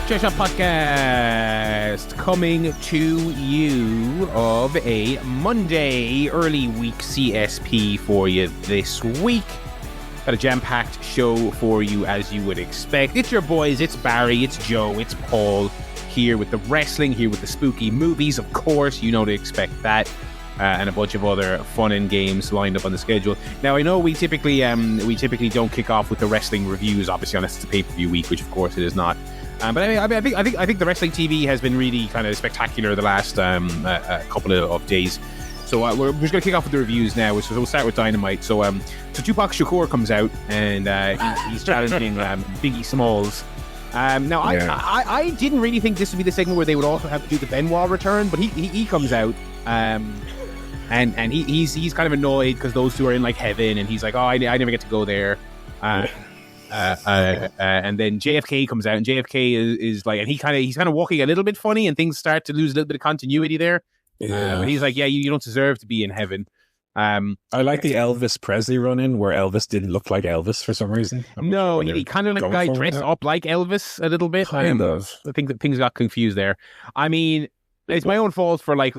ChairShot Podcast coming to you of a Monday early week CSP for you this week. Got a jam-packed show for you as you would expect. It's your boys, it's Barry, it's Joe, it's Paul, here with the wrestling, here with the spooky movies, of course, you know to expect that. And a bunch of other fun and games lined up on the schedule. Now, I know we typically don't kick off with the wrestling reviews, obviously, unless it's a pay-per-view week, which of course it is not. But I think the wrestling TV has been really kind of spectacular the last couple of days. So we're just going to kick off with the reviews now. So we'll start with Dynamite. So Tupac Shakur comes out and he's challenging Biggie Smalls. Now, I didn't really think this would be the segment where they would also have to do the Benoit return, but he comes out. And he's kind of annoyed because those two are in like heaven, and he's like, I never get to go there. And then JFK comes out, and JFK is like, and he's kind of walking a little bit funny, and things start to lose a little bit of continuity there. But he's like, you don't deserve to be in heaven. I like the Elvis Presley run-in where Elvis didn't look like Elvis for some reason. No, he kind of like a guy dressed up like Elvis a little bit. Kind of. I think that things got confused there. I mean, it's my own fault for like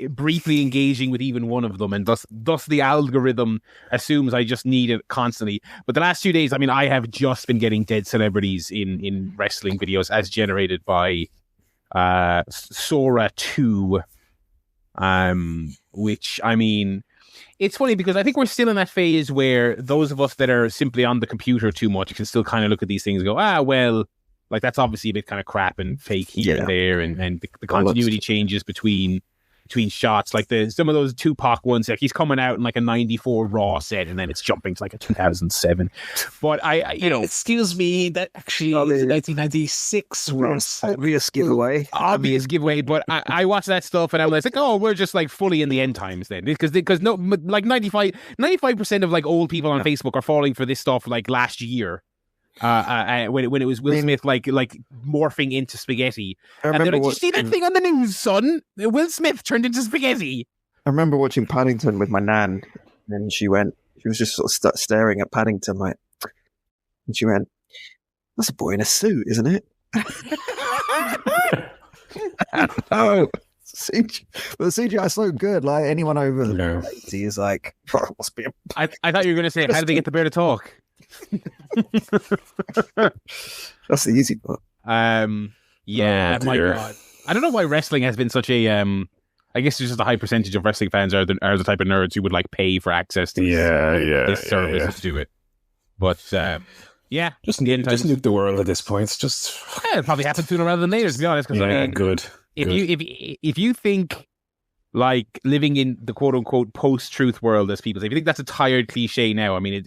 briefly engaging with even one of them, and thus the algorithm assumes I just need it constantly. But the last 2 days, I mean, I have just been getting dead celebrities in wrestling videos as generated by Sora 2, which, I mean, it's funny because I think we're still in that phase where those of us that are simply on the computer too much can still kind of look at these things and go, well, like that's obviously a bit kind of crap and fake here and there, and the continuity changes between shots. Like some of those Tupac ones, like he's coming out in like a 94 Raw set, and then it's jumping to like a 2007. But excuse me, that actually is 1996 Raw. Obvious giveaway. But I watch that stuff and I'm like, oh, we're just like fully in the end times then, because no, like 95% of like old people on Facebook are falling for this stuff like last year. When it was Will Smith like morphing into spaghetti, and they're like, "Did you see that thing on the news, son? Will Smith turned into spaghetti." I remember watching Paddington with my nan, and she was just sort of staring at Paddington like, and she went, "That's a boy in a suit, isn't it?" Oh, but the CGI is so good. Like anyone over 80 is like, must be. I thought you were going to say, how did they get the bear to talk? That's the easy part. My God. I don't know why wrestling has been such a I guess it's just a high percentage of wrestling fans are the type of nerds who would like pay for access to this service to do it. But just nuke the world at this point. It's just it'll probably happen sooner rather than later, to be honest. Good. If you think like living in the quote unquote post-truth world, as people say, if you think that's a tired cliche now, I mean,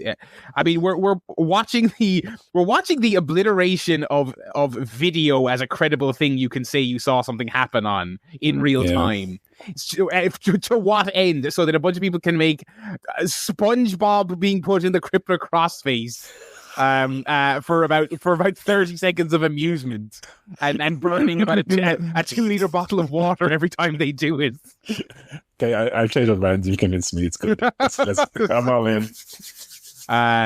we're watching the obliteration of video as a credible thing you can say you saw something happen on in real time. To what end? So that a bunch of people can make SpongeBob being put in the crippler crossface for about 30 seconds of amusement and burning about a 2-liter bottle of water every time they do it. Okay, I've changed my mind. You convinced me. It's good. I'm all in.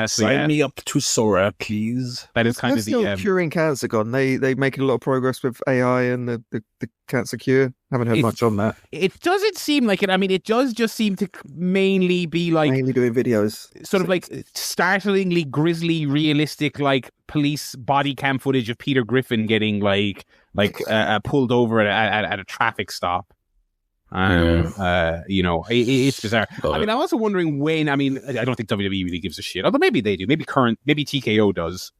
Sign me up to Sora, please. That is kind of the curing cancer gone. They making a lot of progress with AI and the cancer cure. Haven't heard much on that. It doesn't seem like it. I mean, it does just seem to mainly be like doing videos, sort of like startlingly grisly, realistic, like police body cam footage of Peter Griffin getting like pulled over at a traffic stop. It's bizarre. I mean, I'm also wondering when. I mean, I don't think WWE really gives a shit. Although maybe they do. Maybe TKO does.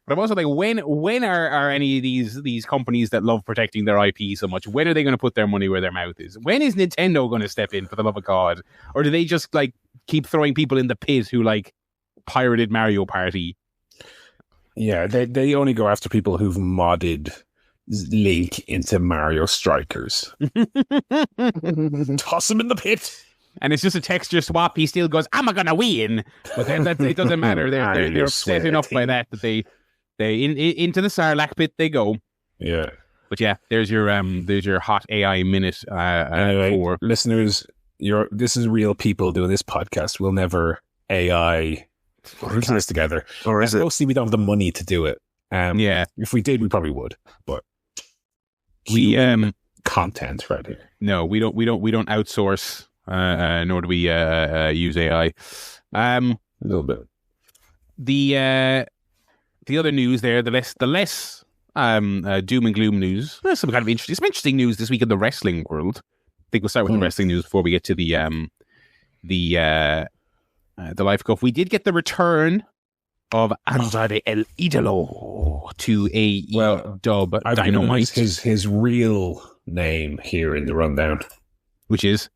But I'm also like, when are any of these companies that love protecting their IP so much, when are they going to put their money where their mouth is? When is Nintendo going to step in, for the love of God? Or do they just like keep throwing people in the pit who like pirated Mario Party? Yeah, they only go after people who've modded Link into Mario Strikers. Toss him in the pit. And it's just a texture swap. He still goes, "I'm gonna win," but then it doesn't matter. They're upset enough by that they into the Sarlacc pit they go. Yeah, but yeah, there's your hot AI minute. Anyway, for listeners, this is real people doing this podcast. We'll never AI put this together. Or is it? Mostly we don't have the money to do it. If we did, we probably would. But We content right here. No, we don't outsource, nor do we use AI. A little bit. The other news there, the less doom and gloom news. There's some interesting news this week in the wrestling world. I think we'll start with the wrestling news before we get to the Life Cup. We did get the return of Andrade El Idolo to dub Dynamite. His real name here in the rundown, which is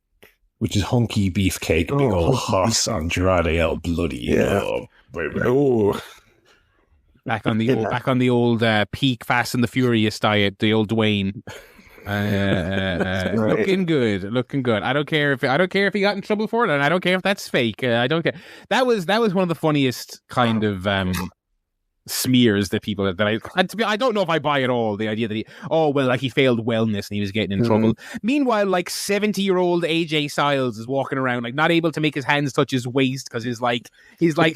hunky beefcake, big old hoss Andrade El Bloody. Oh, baby. Oh. Back on the old peak Fast and the Furious diet, the old Dwayne. Right. Looking good. I don't care if he got in trouble for it, and I don't care if that's fake. I don't care. That was one of the funniest kind of smears that people I don't know if I buy it all. The idea that he failed wellness and he was getting in trouble. Meanwhile, 70-year-old AJ Styles is walking around not able to make his hands touch his waist because his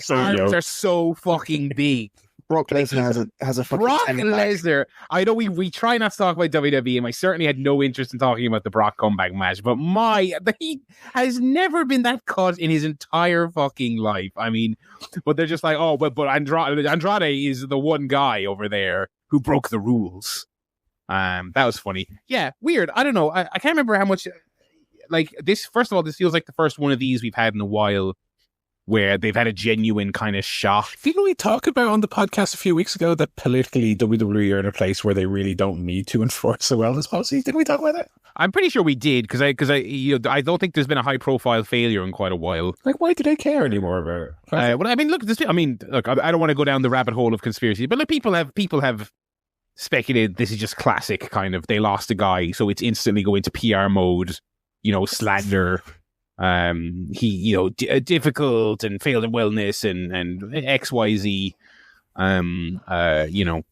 arms are so fucking big. Brock Lesnar has a fucking Brock Lesnar. I know we try not to talk about WWE, and I certainly had no interest in talking about the Brock comeback match, but he has never been that cut in his entire fucking life. I mean, but they're just but Andrade is the one guy over there who broke the rules. That was funny. Yeah, weird. I don't know. I can't remember how much this. First of all, this feels like the first one of these we've had in a while where they've had a genuine kind of shock. Didn't we talk about on the podcast a few weeks ago that politically WWE are in a place where they really don't need to enforce a wellness policy? Didn't we talk about that? I'm pretty sure we did because I don't think there's been a high profile failure in quite a while. Why do they care anymore about it? Well, I mean, look, I don't want to go down the rabbit hole of conspiracy, but people have speculated this is just classic kind of they lost a guy, so it's instantly go into PR mode, slander. He difficult and failed in wellness and XYZ. I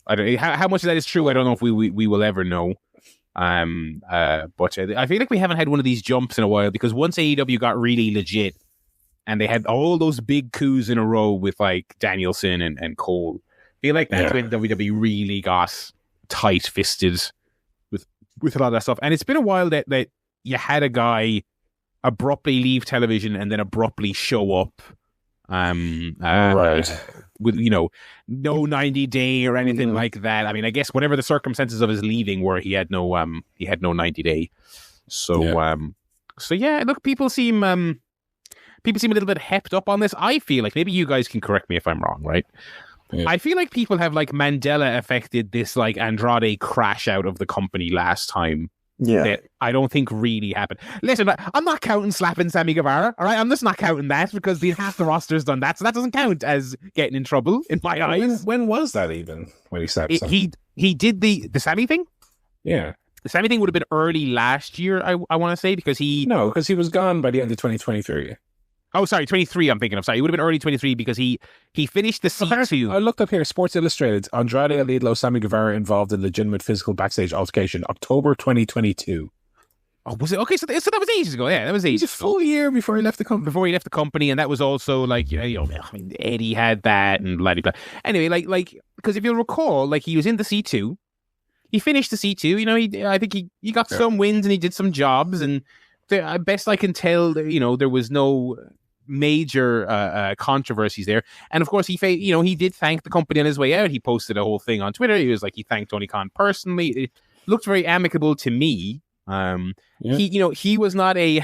don't how much of that is true. I don't know if we will ever know. But I feel like we haven't had one of these jumps in a while because once AEW got really legit and they had all those big coups in a row with Danielson and Cole, I feel like that's when WWE really got tight fisted with a lot of that stuff. And it's been a while that you had a guy abruptly leave television and then abruptly show up right with no 90-day or anything like that. I mean, I guess whatever the circumstances of his leaving were, he had no 90-day. So look, people seem a little bit hepped up on this. I feel like maybe you guys can correct me if I'm wrong, right? Yeah. I feel like people have Mandela affected this Andrade crash out of the company last time. Yeah, that I don't think really happened. Listen, I'm not counting slapping Sammy Guevara, all right? I'm just not counting that because half the roster's done that, so that doesn't count as getting in trouble in my eyes. When was that even? When he slapped Sammy? He did the Sammy thing? Yeah. The Sammy thing would have been early last year, I want to say, because he was gone by the end of 2023. Oh, sorry, 23 I'm thinking of. Sorry, it would have been early 23 because he finished the C2. I looked up here, Sports Illustrated, Andrade El Idolo, Sammy Guevara involved in legitimate physical backstage altercation, October 2022. Oh, was it? Okay, so that was ages ago. Yeah, that was ages. It was a full year before he left the company. And that was also Eddie had that and blah, blah, blah. Anyway, because if you'll recall, he was in the C2. He finished the C2. I think he got some wins and he did some jobs. And best I can tell, there was no major controversies there, and of course he did thank the company on his way out. He posted a whole thing on Twitter. He was he thanked Tony Khan personally. It looked very amicable to me. He was not a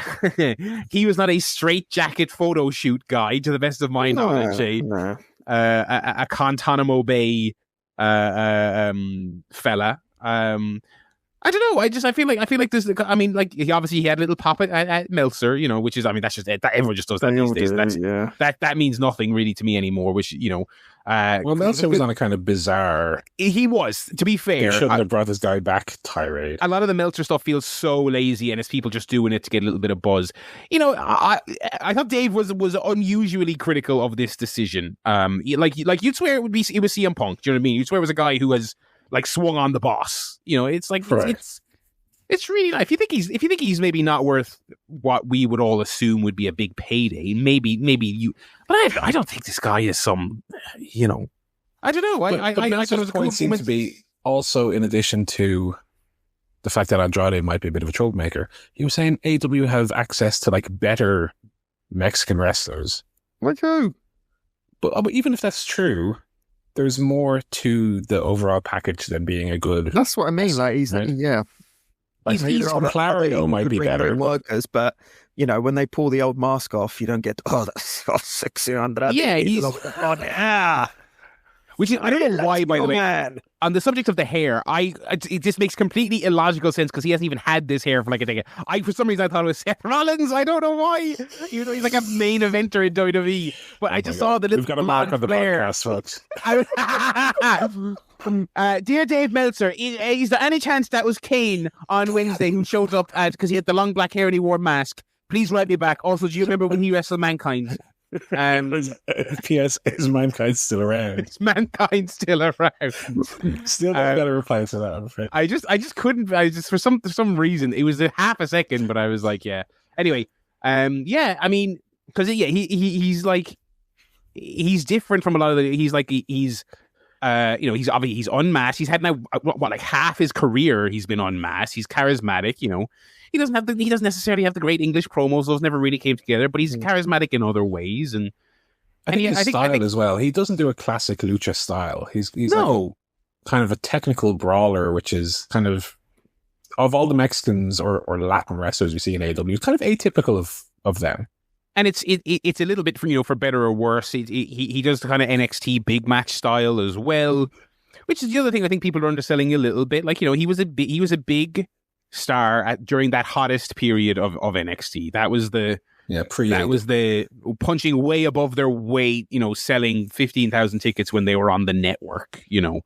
he was not a straight jacket photo shoot guy, to the best of my knowledge. A Guantanamo Bay fella. I don't know. I feel like this. I mean, he obviously had a little pop at Meltzer, which is, I mean, that's just that everyone just does that these days. That means nothing really to me anymore. Which well, Meltzer was on a kind of bizarre. He was, to be fair. He shouldn't have brought this guy back tirade. A lot of the Meltzer stuff feels so lazy, and it's people just doing it to get a little bit of buzz. I thought Dave was unusually critical of this decision. You'd swear it was CM Punk. Do you know what I mean? You'd swear it was a guy who has swung on the boss. It's it's really, if you think he's maybe not worth what we would all assume would be a big payday, maybe you, but I don't think this guy is some, I don't know. But Meltzer's point seems to be also, in addition to the fact that Andrade might be a bit of a troublemaker. He was saying AEW have access to like better Mexican wrestlers. Like who? But even if that's true, there's more to the overall package than being a good. That's what I mean. Like he's right? yeah. Like Clario might be better. Workers, but you know when they pull the old mask off, you don't get that's sexy Andrade. Yeah, he's which is, I don't know why, by the way. Man. On the subject of the hair, it just makes completely illogical sense because he hasn't even had this hair for like a decade. For some reason, I thought it was Seth Rollins. I don't know why. You know, he's like a main eventer in WWE. But I just saw the little. We've got a mark on the podcast, folks. Dear Dave Meltzer, is there any chance that was Kane on Wednesday who showed up because he had the long black hair and he wore a mask? Please write me back. Also, do you remember when he wrestled Mankind? P.S. Is Mankind still around? Is Mankind still around? Still not got a reply to that, I'm afraid. I just couldn't. For some reason it was a half a second, but I was like, yeah. Anyway, yeah. I mean, because he's like he's different from a lot of the. He's he's obviously he's unmasked. He's had now like half his career he's been unmasked. He's charismatic, you know. He doesn't necessarily have the great English promos. Those never really came together, but he's charismatic in other ways. And I think his style as well. He doesn't do a classic lucha style. He's like kind of a technical brawler, which is kind of all the Mexicans or Latin wrestlers we see in AEW, it's kind of atypical of them. And it's a little bit for better or worse. He does the kind of NXT big match style as well, which is the other thing I think people are underselling a little bit. Like, you know, he was a big star during that hottest period of NXT. That was the punching way above their weight, you know, selling 15,000 tickets when they were on the network, you know.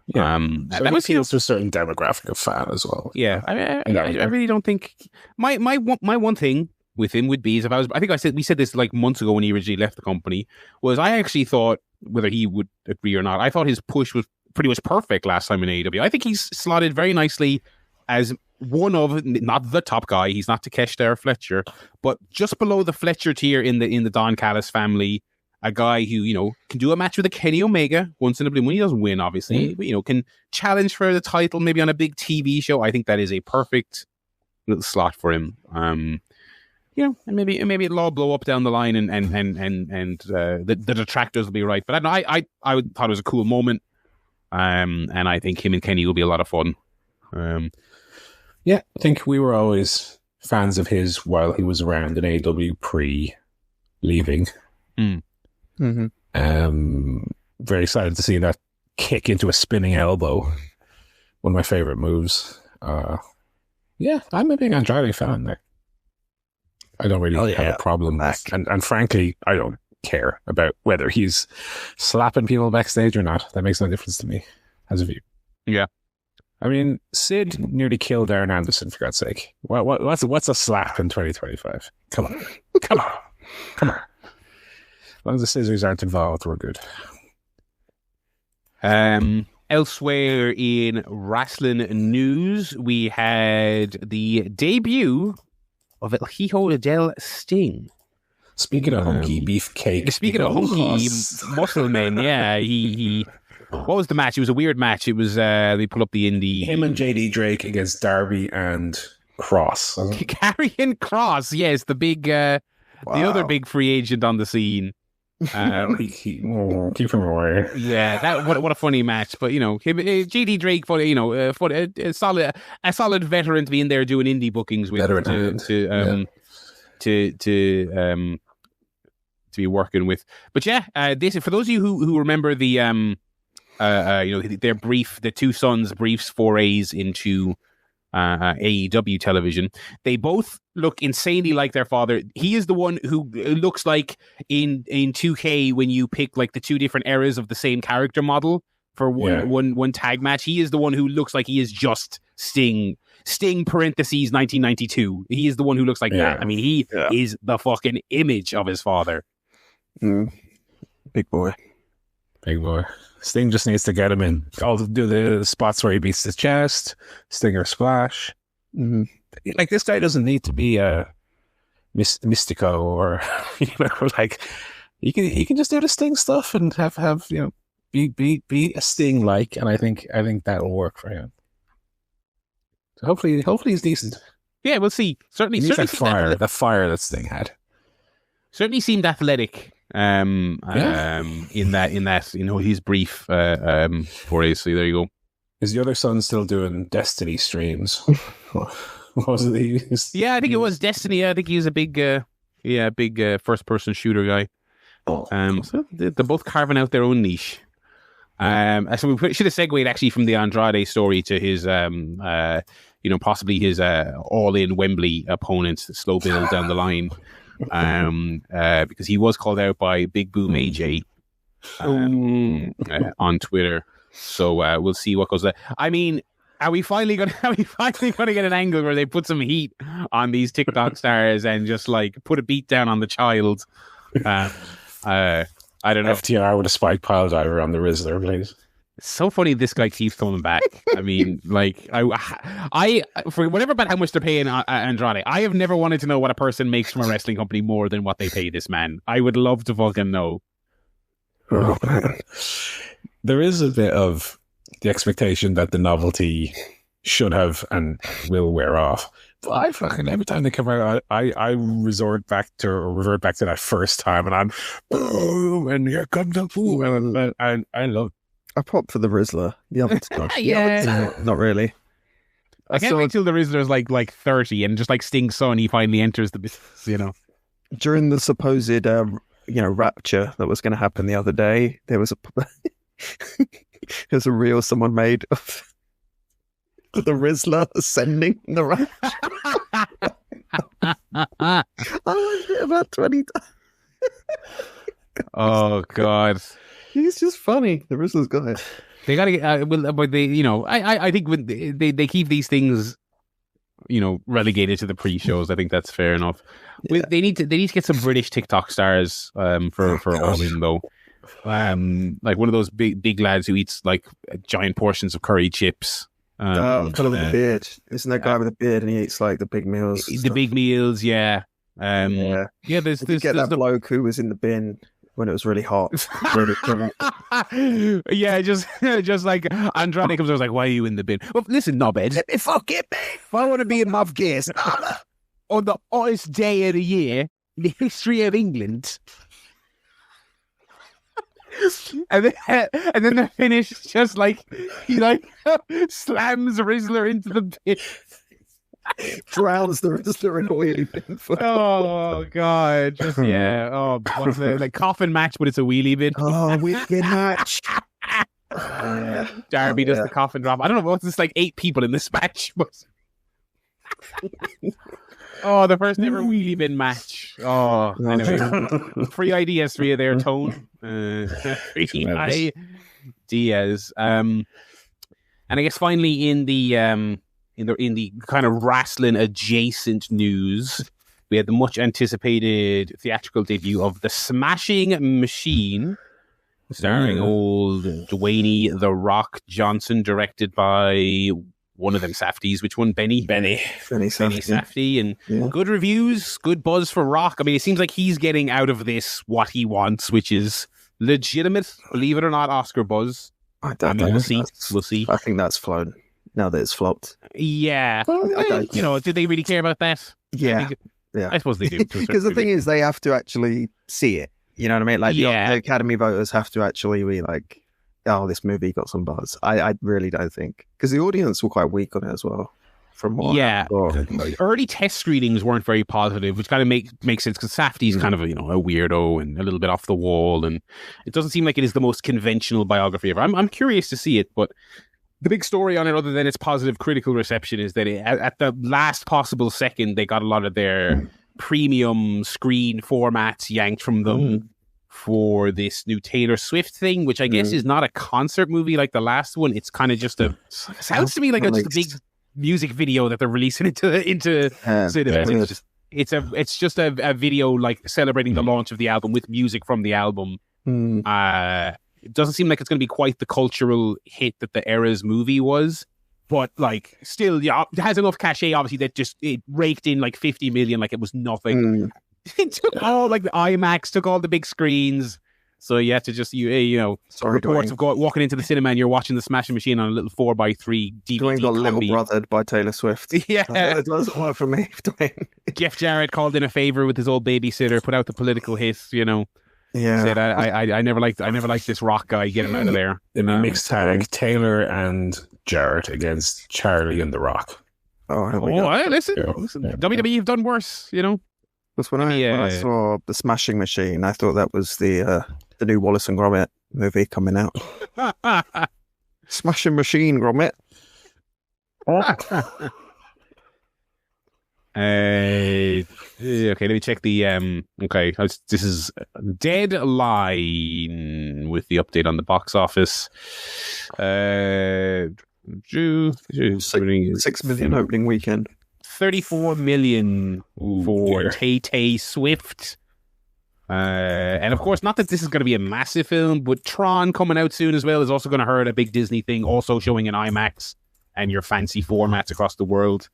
Yeah. So that appeals to a certain demographic of fan as well. Yeah, I really don't think my one thing with him would be is we said this like months ago when he originally left the company, was I actually thought, whether he would agree or not, I thought his push was pretty much perfect last time in AEW. I think he's slotted very nicely as one of, not the top guy, he's not Takeshi or Fletcher, but just below the Fletcher tier in the Don Callis family, a guy who, you know, can do a match with a Kenny Omega once in a blue moon. He doesn't win, obviously, but, you know, can challenge for the title maybe on a big TV show. I think that is a perfect little slot for him. You know, and maybe it'll all blow up down the line, and the detractors will be right. But I thought it was a cool moment, and I think him and Kenny will be a lot of fun. Yeah, I think we were always fans of his while he was around in AEW pre-leaving. Mm-hmm. Very excited to see that kick into a spinning elbow. One of my favorite moves. Yeah, I'm a big Andrade fan there. I don't really have a problem with, and frankly, I don't care about whether he's slapping people backstage or not. That makes no difference to me as a view. Yeah. I mean, Sid nearly killed Aaron Anderson, for God's sake. What's a slap in 2025? Come on. As long as the scissors aren't involved, we're good. Elsewhere in wrestling news, we had the debut of El Hijo del Sting. Speaking of hunky beefcake. Speaking of hunky muscle men, yeah, he what was the match? It was a weird match. It was they pull up the indie. Him and JD Drake against Darby and Cross. Karrion Kross, yes, the big the other big free agent on the scene. Keep him away. Yeah, what a funny match. But you know, JD Drake, for you know, a solid veteran to be in there doing indie bookings with, to be working with. But yeah, this, for those of you who remember the you know, the two sons' briefs forays into AEW television, they both look insanely like their father. He is the one who looks like in 2K when you pick like the two different eras of the same character model for one tag match. He is the one who looks like he is just Sting parentheses 1992. He is the one who looks like that. I mean, he is the fucking image of his father. Big boy. Sting just needs to get him in. I'll do the spots where he beats his chest, Stinger splash. Mm-hmm. Like, this guy doesn't need to be a Mystico or, you know, like, he can just do the Sting stuff and have you know, be a Sting like, and I think that'll work for him. So hopefully he's decent. Yeah, we'll see. Certainly, He needs certainly that fire that Sting had. certainly seemed athletic. In that his brief forays. So there you go. Is the other son still doing Destiny streams? What was it? Yeah, I think it was Destiny. I think he's a big first-person shooter guy. So they're both carving out their own niche. So we should have segued actually from the Andrade story to his, possibly his all-in Wembley opponent, slow build down the line, because he was called out by Big Boom AJ on Twitter. So we'll see what goes there. I mean, are we finally going to get an angle where they put some heat on these TikTok stars and just like put a beat down on the child? I don't know. FTR with a spike pile driver on the Rizzler, please. It's so funny this guy keeps coming back. I mean, like, I for whatever about how much they're paying Andrade, I have never wanted to know what a person makes from a wrestling company more than what they pay this man. I would love to fucking know. Oh, man. There is a bit of the expectation that the novelty should have and will wear off. But I fucking, every time they come out, I revert back to that first time, and I'm boom, and here comes the boom, and I love. I popped for the Rizzler. The other time. Yeah. Not really. I can't wait till the Rizzler's like 30 and just like Sting's son, he finally enters the business, you know. During the supposed, rapture that was going to happen the other day, there was a reel someone made of the Rizzler ascending in the rapture. I watched it about 20 times. Oh, God. He's just funny. The Rizzler's guy. They got to get, but they, I think when they keep these things, relegated to the pre-shows. I think that's fair enough. Yeah. They need to get some British TikTok stars for All In though. Like one of those big lads who eats like giant portions of curry chips. Kind of with a beard. Isn't that guy with a beard and he eats like the big meals? The big meals, yeah. Yeah. There's that bloke who was in the bin when it was really hot. Yeah, just like Andrade comes over, was like, "Why are you in the bin?" Well, listen, knobhead. Let me fuck it, babe. If I want to be in my gears on the hottest day of the year in the history of England. And then the finish is just like he like slams Rizzler into the bin. Drowns the Rizzler in a wheelie bin. Oh God! Yeah. Oh, what's the like coffin match? But it's a wheelie bin. Oh, wicked match. Darby does the coffin drop. I don't know what's this like 8 people in this match, but the first ever wheelie bin match. Oh, anyway, free ideas for you there, Tone. Free ideas. And I guess finally in the kind of wrestling adjacent news, we had the much anticipated theatrical debut of The Smashing Machine, starring old Dwayne The Rock Johnson, directed by one of them Safdies. Which one? Benny Safdie. And good reviews, good buzz for Rock. I mean, it seems like he's getting out of this what he wants, which is legitimate, believe it or not, Oscar buzz. We'll see. I think that's flown now that it's flopped. Yeah. Did they really care about that? Yeah. I suppose they do. Because the thing is, they have to actually see it. You know what I mean? Like, the Academy voters have to actually be like, oh, this movie got some buzz. I really don't think. Because the audience were quite weak on it as well. From what early test screenings weren't very positive, which kind of makes sense because Safdie's kind of a weirdo and a little bit off the wall, and it doesn't seem like it is the most conventional biography ever. I'm curious to see it, but the big story on it, other than its positive critical reception, is that at the last possible second, they got a lot of their premium screen formats yanked from them for this new Taylor Swift thing, which I guess is not a concert movie like the last one. It's kind of just sounds to me like just a big music video that they're releasing into cinema. It's just a video like celebrating the launch of the album with music from the album. It doesn't seem like it's going to be quite the cultural hit that the Eras movie was, but like still, it has enough cachet. Obviously, that it raked in like 50 million, like it was nothing. It took all like the IMAX, took all the big screens. So you have to just reports Dwayne. of walking into the cinema and you're watching the Smashing Machine on a little 4x3 DVD. Dwayne got combi. Little Brothered by Taylor Swift. Yeah, it doesn't work for me, Dwayne. Jeff Jarrett called in a favor with his old babysitter, put out the political hiss. Yeah, said I never liked this rock guy. Get him out of there. In a mixed tag, Taylor and Jarrett against Charlie and The Rock. Listen, Yeah. WWE have done worse. Because when I saw the Smashing Machine, I thought that was the new Wallace and Gromit movie coming out. Smashing Machine, Gromit. Okay, let me check the this is Deadline with the update on the box office. 6 million opening weekend. 34 million for Tay Swift. And of course, not that this is going to be a massive film, but Tron coming out soon as well is also going to hurt a big Disney thing, also showing in IMAX and your fancy formats across the world.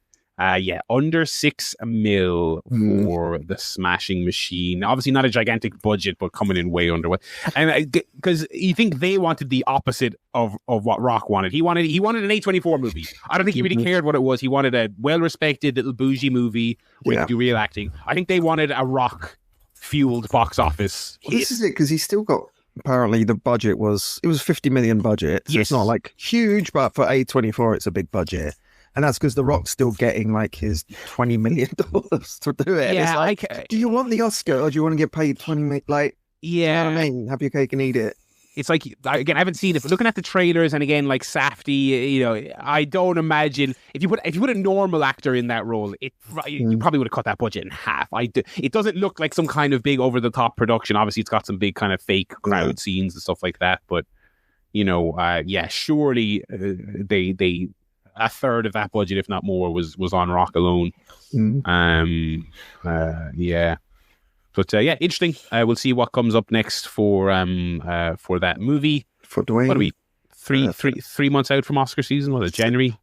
Under 6 mil for the Smashing Machine. Obviously not a gigantic budget, but coming in way under what. And because you think they wanted the opposite of what Rock wanted. He wanted an A24 movie. I don't think he really cared what it was. He wanted a well-respected little bougie movie where he could do real acting. I think they wanted a Rock-fueled box office. This is it, because he's still got. Apparently, the budget was 50 million budget. So it's not like huge, but for A24, it's a big budget. And that's because The Rock's still getting like his $20 million to do it. Yeah, it's like, do you want the Oscar or do you want to get paid 20 million? Like, yeah, you know what I mean, have your cake and eat it. It's like, again, I haven't seen it, but looking at the trailers and again, like Safdie, I don't imagine if you put a normal actor in that role, you probably would have cut that budget in half. It doesn't look like some kind of big over the top production. Obviously, it's got some big kind of fake crowd scenes and stuff like that. But surely they a third of that budget, if not more, was on Rock alone. But interesting. We'll see what comes up next for that movie. For Dwayne, what are we? 3 months out from Oscar season? Was it January?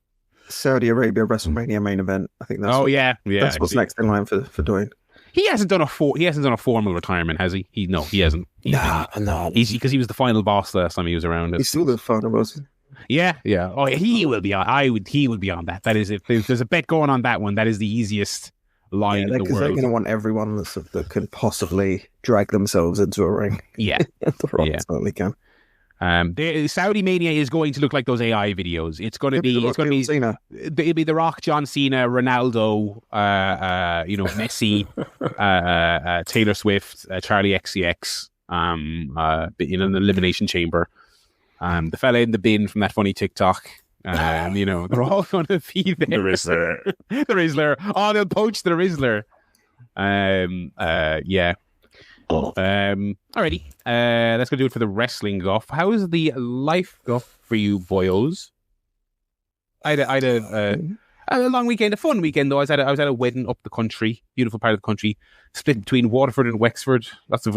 Saudi Arabia WrestleMania main event. I think that's. That's what's next in line for Dwayne. He hasn't done a formal retirement, has he? He hasn't. No. Because he was the final boss last time he was around. He's still the final boss. Yeah. Oh, he will be on. He will be on that. That is, if there's a bet going on that one, that is the easiest line in the world. Because they're going to want everyone that can possibly drag themselves into a ring. Yeah, The Rock certainly can. The Saudi Mania is going to look like those AI videos. It's going to be Cena. It'll be The Rock, John Cena, Ronaldo, Messi, Taylor Swift, Charlie XCX, in an elimination chamber. The fella in the bin from that funny TikTok. They're all going to be there. The Rizzler. The Rizzler. Oh, they'll poach the Rizzler. Alrighty. That's going to do it for the wrestling golf. How is the life golf for you, boyos? I had a long weekend, a fun weekend though. I was at a wedding up the country, beautiful part of the country, split between Waterford and Wexford. Lots of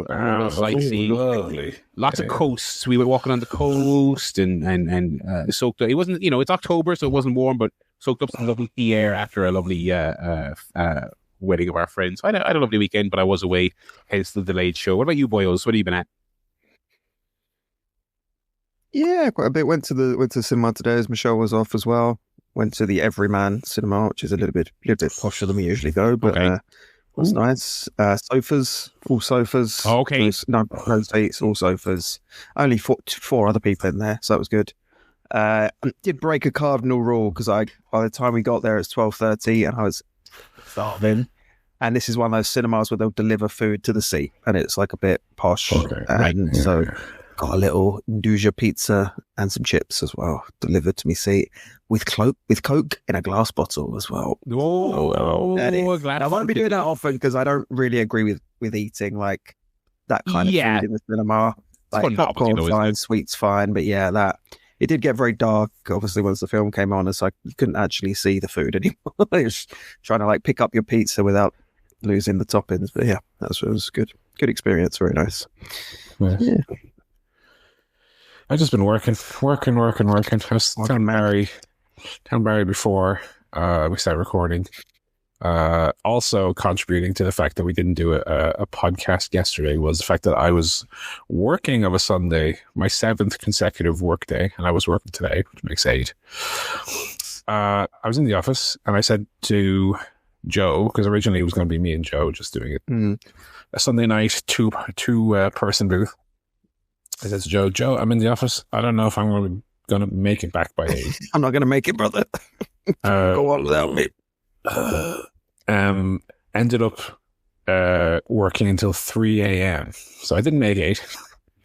sightseeing, lovely. Lots of coasts. We were walking on the coast and soaked up. It wasn't, it's October, so it wasn't warm, but soaked up some lovely sea air after a lovely wedding of our friends. I had a lovely weekend, but I was away, hence the delayed show. What about you, boyos? What have you been at? Yeah, quite a bit. Went to the cinema today as Michelle was off as well. Went to the Everyman cinema, which is a little bit posher than we usually go, but was nice. Sofas, all sofas. Okay. No seats, all sofas. Only four other people in there, so that was good. Did break a cardinal rule because by the time we got there, it's 12:30 and I was starving. And this is one of those cinemas where they'll deliver food to the seat, and it's like a bit posh. So got a little Nduja pizza and some chips as well delivered to me seat with Coke in a glass bottle as well. I won't be doing that often because I don't really agree with eating like that kind of food in the cinema. Like popcorn fine, sweets fine, but it did get very dark. Obviously, once the film came on, it's like you couldn't actually see the food anymore. You're just trying to like pick up your pizza without losing the toppings. But it was good. Good experience. Very nice. Yeah. I've just been working. I was down Barry before we started recording. Also contributing to the fact that we didn't do a podcast yesterday was the fact that I was working of a Sunday, my 7th consecutive work day, and I was working today, which makes 8. I was in the office and I said to Joe, because originally it was going to be me and Joe just doing it, a Sunday night, two person booth. I said to Joe, I'm in the office. I don't know if I'm going to make it back by 8. I'm not going to make it, brother. Go on without me. Ended up working until 3 a.m. So I didn't make 8.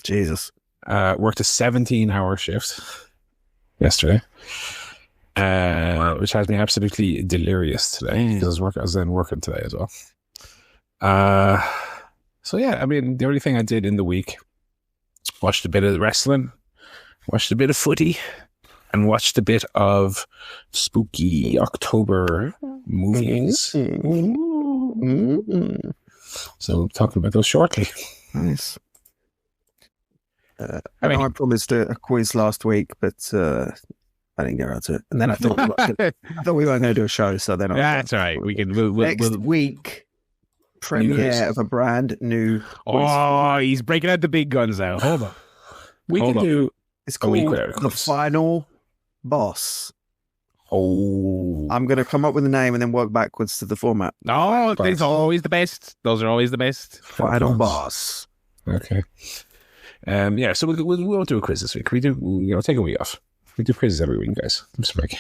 Jesus. Worked a 17-hour shift yesterday, which has me absolutely delirious today because I was then working today as well. So yeah, I mean, the only thing I did in the week, watched a bit of wrestling, watched a bit of footy, and watched a bit of spooky October movies. So talking about those shortly. Nice. I promised a quiz last week, but I didn't get around to it. And then I thought we weren't going to do a show, so then that's all right. We can next week. Premiere of a brand new. Oh, he's breaking out the big guns now. Hold on. We can do. It's called The Final Boss. Oh. I'm going to come up with a name and then work backwards to the format. No, it's always the best. Those are always the best. Final Boss. Okay. Yeah, so we won't do a quiz this week. We do, take a week off. We do quizzes every week, guys. I'm just break.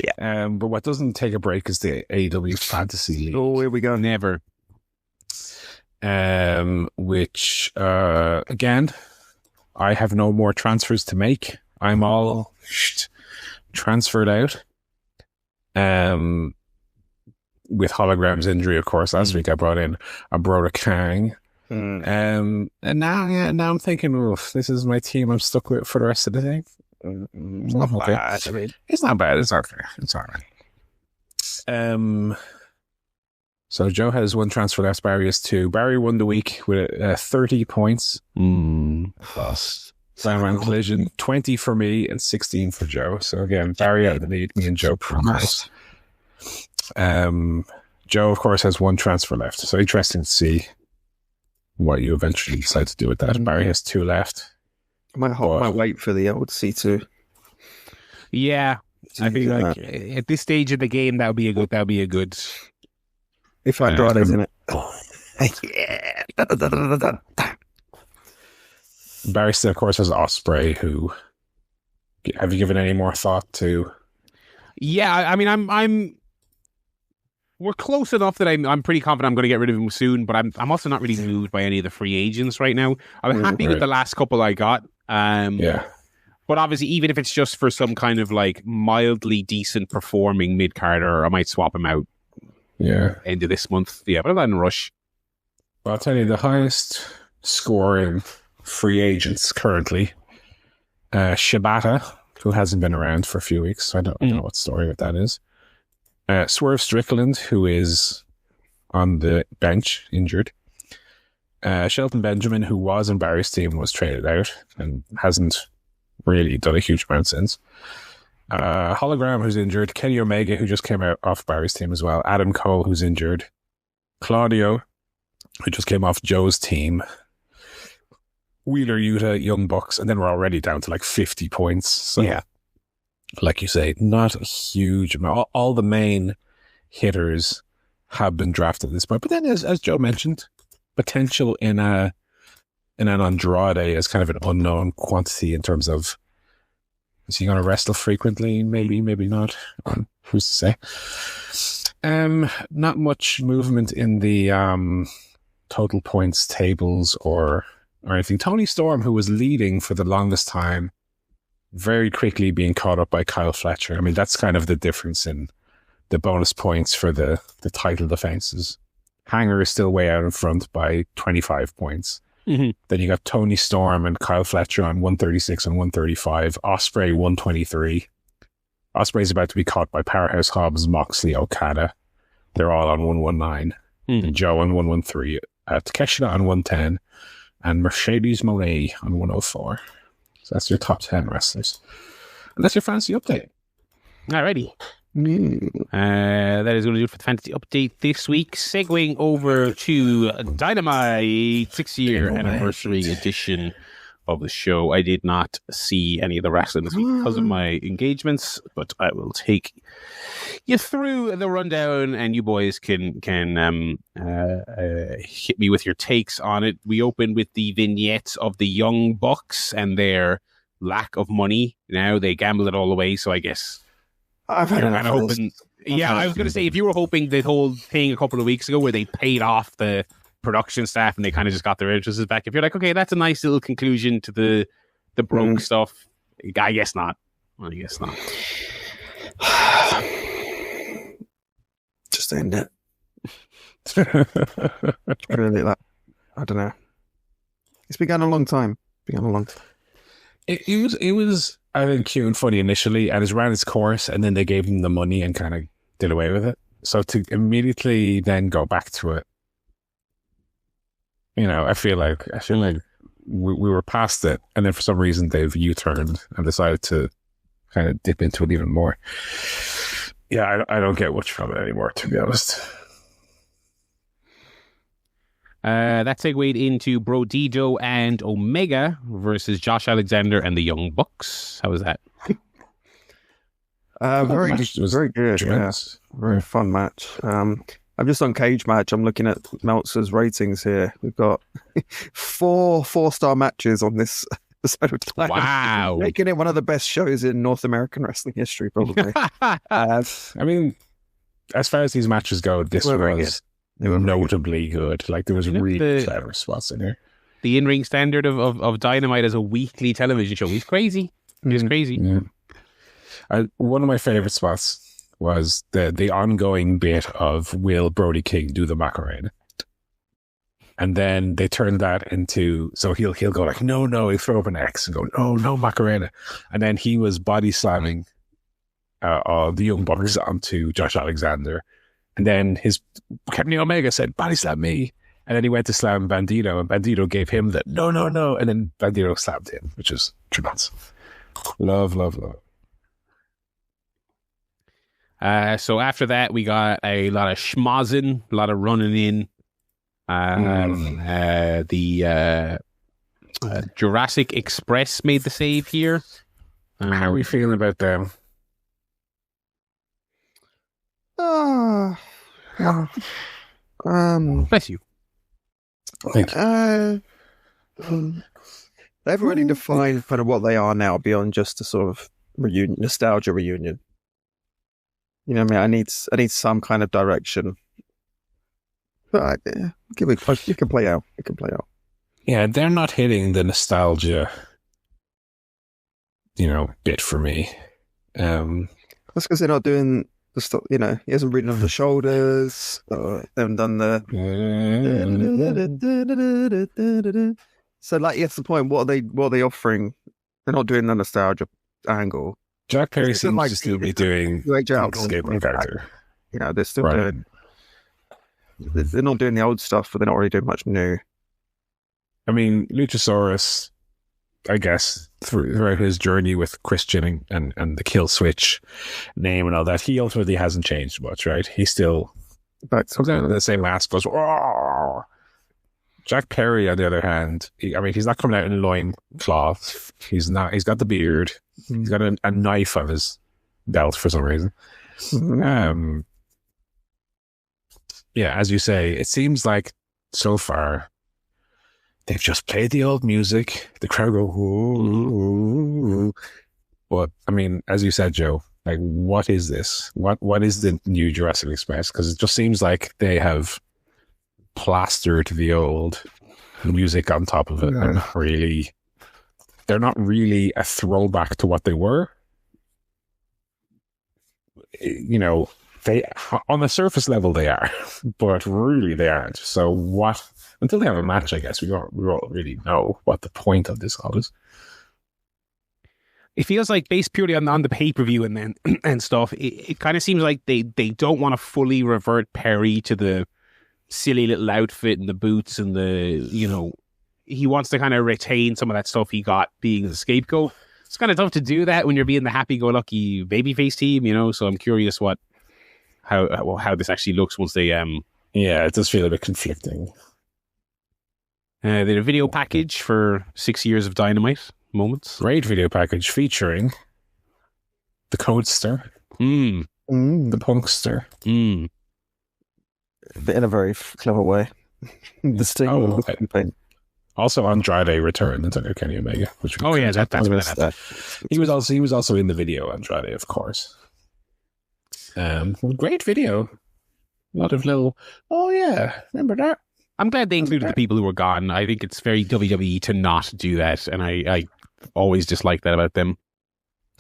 Yeah. But what doesn't take a break is the AEW Fantasy League. Oh, here we go. Never. Which, again, I have no more transfers to make. I'm all transferred out. With Hologram's injury, of course, last week I brought in a Broda Kang. And now I'm thinking, this is my team I'm stuck with for the rest of the day. It's not bad. I mean, it's not bad. It's okay. It's all right. So Joe has 1 transfer left. Barry has 2. Barry won the week with 30 points. Dynamite Collision, 20 for me and 16 for Joe. So again, Barry out of the lead. Me and Joe promised. Joe, of course, has 1 transfer left. So interesting to see what you eventually decide to do with that. Barry has 2 left. I might wait for the old C2. Yeah, I think like at this stage of the game, that would be a good. If I draw those in it. Yeah. Barry still, of course, has Osprey, who have you given any more thought to? Yeah, I mean, we're close enough that I'm pretty confident I'm going to get rid of him soon, but I'm also not really moved by any of the free agents right now. I'm happy with the last couple I got. Yeah. But obviously, even if it's just for some kind of like mildly decent performing mid-carder, I might swap him out. Yeah. End of this month. Yeah, but I'm not in a rush. Well, I'll tell you, the highest scoring free agents currently, Shibata, who hasn't been around for a few weeks, so I don't know what story with that is. Swerve Strickland, who is on the bench, injured. Shelton Benjamin, who was in Barry's team, was traded out and hasn't really done a huge amount since. Hologram, who's injured. Kenny Omega, who just came out off Barry's team as well. Adam Cole, who's injured. Claudio, who just came off Joe's team. Wheeler Yuta, Young Bucks, and then we're already down to like 50 points. So, yeah, like you say, not a huge amount. All the main hitters have been drafted at this point. But then, as Joe mentioned, potential in an Andrade as kind of an unknown quantity in terms of, is he going to wrestle frequently? Maybe, maybe not. Who's to say? Not much movement in the total points tables or anything. Tony Storm, who was leading for the longest time, very quickly being caught up by Kyle Fletcher. I mean, that's kind of the difference in the bonus points for the title defenses. Hanger is still way out in front by 25 points. Mm-hmm. Then you got Tony Storm and Kyle Fletcher on 136 and 135. Osprey 123. Osprey's about to be caught by Powerhouse Hobbs, Moxley, Okada. They're all on 119. Mm-hmm. And Joe on 113. Takeshita on 110. And Mercedes Moné on 104. So that's your top 10 wrestlers. And that's your fantasy update. Alrighty. That is going to do it for the fantasy update this week. Segueing over to Dynamite 6-year anniversary edition of the show. I did not see any of the wrestling this week because of my engagements, but I will take you through the rundown, and you boys can hit me with your takes on it. We open with the vignettes of the Young Bucks and their lack of money. Now they gamble it all away, so I guess I've had kind of hoping. Yeah, I was going to say, if you were hoping the whole thing a couple of weeks ago where they paid off the production staff and they kind of just got their interests back, if you're like, okay, that's a nice little conclusion to the broke stuff, I guess not. Well, I guess not. Just end it. Really, I don't know. It's been going a long time. It was I think cute and funny initially, and it ran its course, and then they gave him the money and kind of did away with it. So to immediately then go back to it, I feel like we were past it, and then for some reason they've U-turned and decided to kind of dip into it even more. Yeah, I don't get much from it anymore, to be honest. That segued into Brodido and Omega versus Josh Alexander and the Young Bucks. How was that? Very good. Yeah. Very fun match. I'm just on Cage Match. I'm looking at Meltzer's ratings here. We've got 4-star matches on this episode of Dynamite. Wow. Making it one of the best shows in North American wrestling history, probably. I mean, as far as these matches go, this was notably good. Like, there was really clever spots in here. The in-ring standard of Dynamite as a weekly television show is crazy. It's crazy. Yeah. One of my favorite spots was the ongoing bit of will Brody King do the Macarena, and then they turn that into, so he'll go like no, he'll throw up an X and go no Macarena, and then he was body slamming the Young Bucks onto Josh Alexander. And then Kenny Omega said, body slam me. And then he went to slam Bandito, and Bandito gave him the no. And then Bandito slammed him, which is tremendous. Love. So after that, we got a lot of schmozzing, a lot of running in. The Jurassic Express made the save here. How are we feeling about them? Bless you. Thank you. They've already defined kind of what they are now beyond just a sort of nostalgia reunion. You know what I mean? I need some kind of direction. But it can play out. It can play out. Yeah, they're not hitting the nostalgia, bit for me. That's because they're not doing the stuff. He hasn't ridden on the shoulders. They haven't done the. So, that's the point. What are they offering? They're not doing the nostalgia angle. Jack Perry seems to still be doing skateboard character. They're still doing. They're not doing the old stuff, but they're not really doing much new. I mean, Luchasaurus, I guess, throughout his journey with Christian and the Kill Switch name and all that, he ultimately hasn't changed much, right? He still comes out in the same mask, goes, "Roar!" Jack Perry, on the other hand, he's not coming out in loincloth. He's got the beard. He's got a knife on his belt for some reason. Yeah, as you say, it seems like so far they've just played the old music. The crowd go, ooh. But I mean, as you said, Joe, like, what is this? What is the new Jurassic Express? Because it just seems like they have plastered the old music on top of it, and they're not really a throwback to what they were. They, on the surface level, they are, but really they aren't. So until they have a match, I guess we don't really know what the point of this all is. It feels like, based purely on the pay-per-view and stuff, it kind of seems like they don't want to fully revert Perry to the silly little outfit and the boots and he wants to kind of retain some of that stuff he got being the scapegoat. it's kind of tough to do that when you're being the happy-go-lucky babyface team, you know. So I'm curious how this actually looks once they Yeah, it does feel a bit conflicting. They did a video package for 6 years of Dynamite moments. Great video package featuring the Codester, Mm. the Punkster. Mm. In a very clever way. The Sting. Oh, the campaign. Also, Andrade returned into Kenny Omega. Which Oh yeah, that's he was also in the video. Andrade, of course. Great video. A lot of little. Oh yeah, remember that? I'm glad they included the people who were gone. I think it's very WWE to not do that, and I always dislike that about them.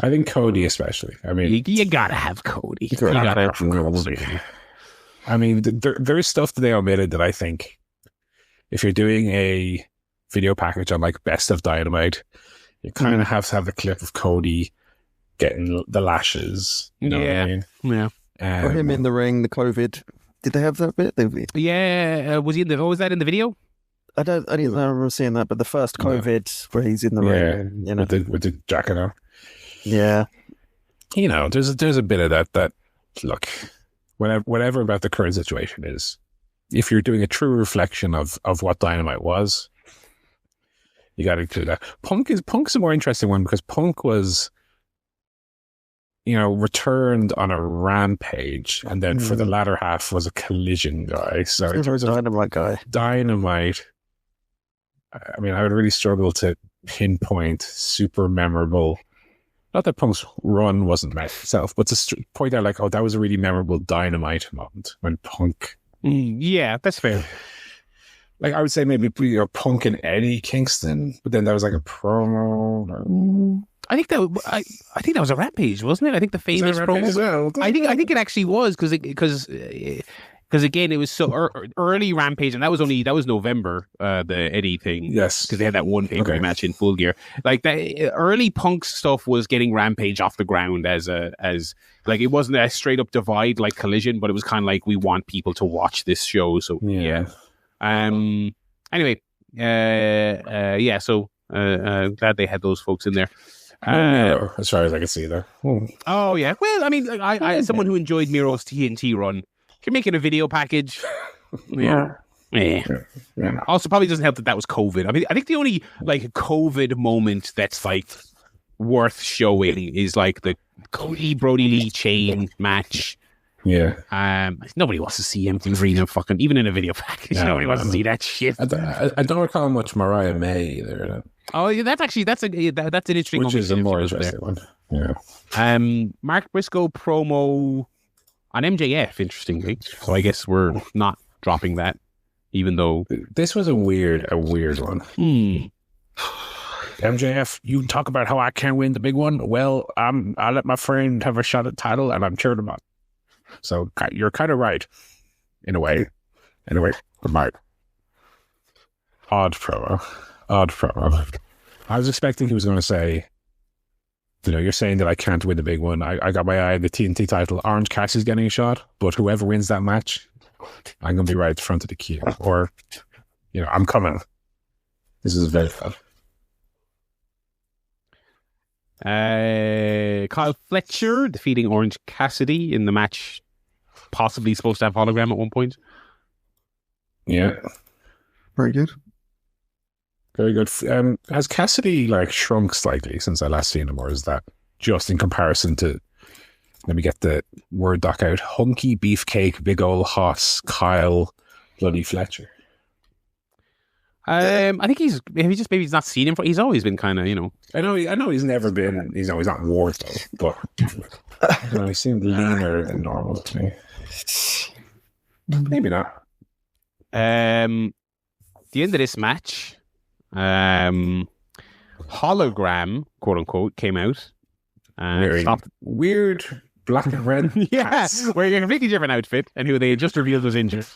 I think Cody, especially. I mean, You gotta have Cody. You gotta have Cody. I mean, there's stuff that they omitted that I think, if you're doing a video package on like Best of Dynamite, you kind of have to have the clip of Cody getting the lashes. You know what I mean? Yeah. Or him in the ring, the COVID. Did they have that bit? Yeah. Was he in was that in the video? I didn't remember seeing that, but the first COVID where he's in the ring, you know, with the jacket on. Yeah. You know, there's a bit of that look, whatever about the current situation is, if you're doing a true reflection of what Dynamite was, you got to include that. Punk's a more interesting one because Punk was, you know, returned on a Rampage, and then for the latter half was a Collision guy. So in terms of Dynamite, I mean, I would really struggle to pinpoint super memorable. Not that Punk's run wasn't meant itself, but to point out like, oh, that was a really memorable Dynamite moment when Punk. Yeah, that's fair. Like I would say maybe Punk and Eddie Kingston, but then that was like a promo. I think that was a Rampage, wasn't it? I think the famous promo. Well? I think it actually was because again it was so early Rampage, and that was November, the Eddie thing. Yes, because they had that one pay-per-view match in Full Gear. Like the early Punk stuff was getting Rampage off the ground as like it wasn't a straight up divide like Collision, but it was kind of like we want people to watch this show. So yeah. Anyway, yeah. So glad they had those folks in there. As far as I can see there. Oh yeah. Well, I mean, I as someone who enjoyed Miro's TNT run, if you're making a video package, yeah. Also, probably doesn't help that was COVID. I mean, I think the only like COVID moment that's like worth showing is like the Cody Brody Lee chain match. Yeah. Nobody wants to see empty arena fucking even in a video package. Nobody wants to see that shit. I don't recall much Mariah May either. Oh, yeah, that's an interesting one. Which is a more interesting one. Yeah. Mark Briscoe promo on MJF, interestingly. So I guess we're not dropping that, even though this was a weird one. MJF, you talk about how I can't win the big one. Well, I'll let my friend have a shot at the title, and I'm cheering him on. So you're kind of right, in a way. Anyway, Mark. Odd promo. I was expecting he was going to say, you know, you're saying that I can't win the big one. I got my eye on the TNT title. Orange Cassidy's getting a shot, but whoever wins that match, I'm going to be right at the front of the queue. Or, you know, I'm coming. This is very fun. Kyle Fletcher defeating Orange Cassidy in the match, possibly supposed to have hologram at one point. Yeah. Very good. Very good. Has Cassidy like shrunk slightly since I last seen him, or is that just in comparison to, let me get the word doc out, hunky, beefcake, big ol' hoss, Kyle, bloody Fletcher? I think maybe he's not seen him. He's always been kind of, you know. I know he's never been. He's not wart though, but you know, he seemed leaner than normal to me. Maybe not. The end of this match, hologram, quote unquote, came out. Weird black and red. Yeah, wearing a completely different outfit, and who they had just revealed was injured.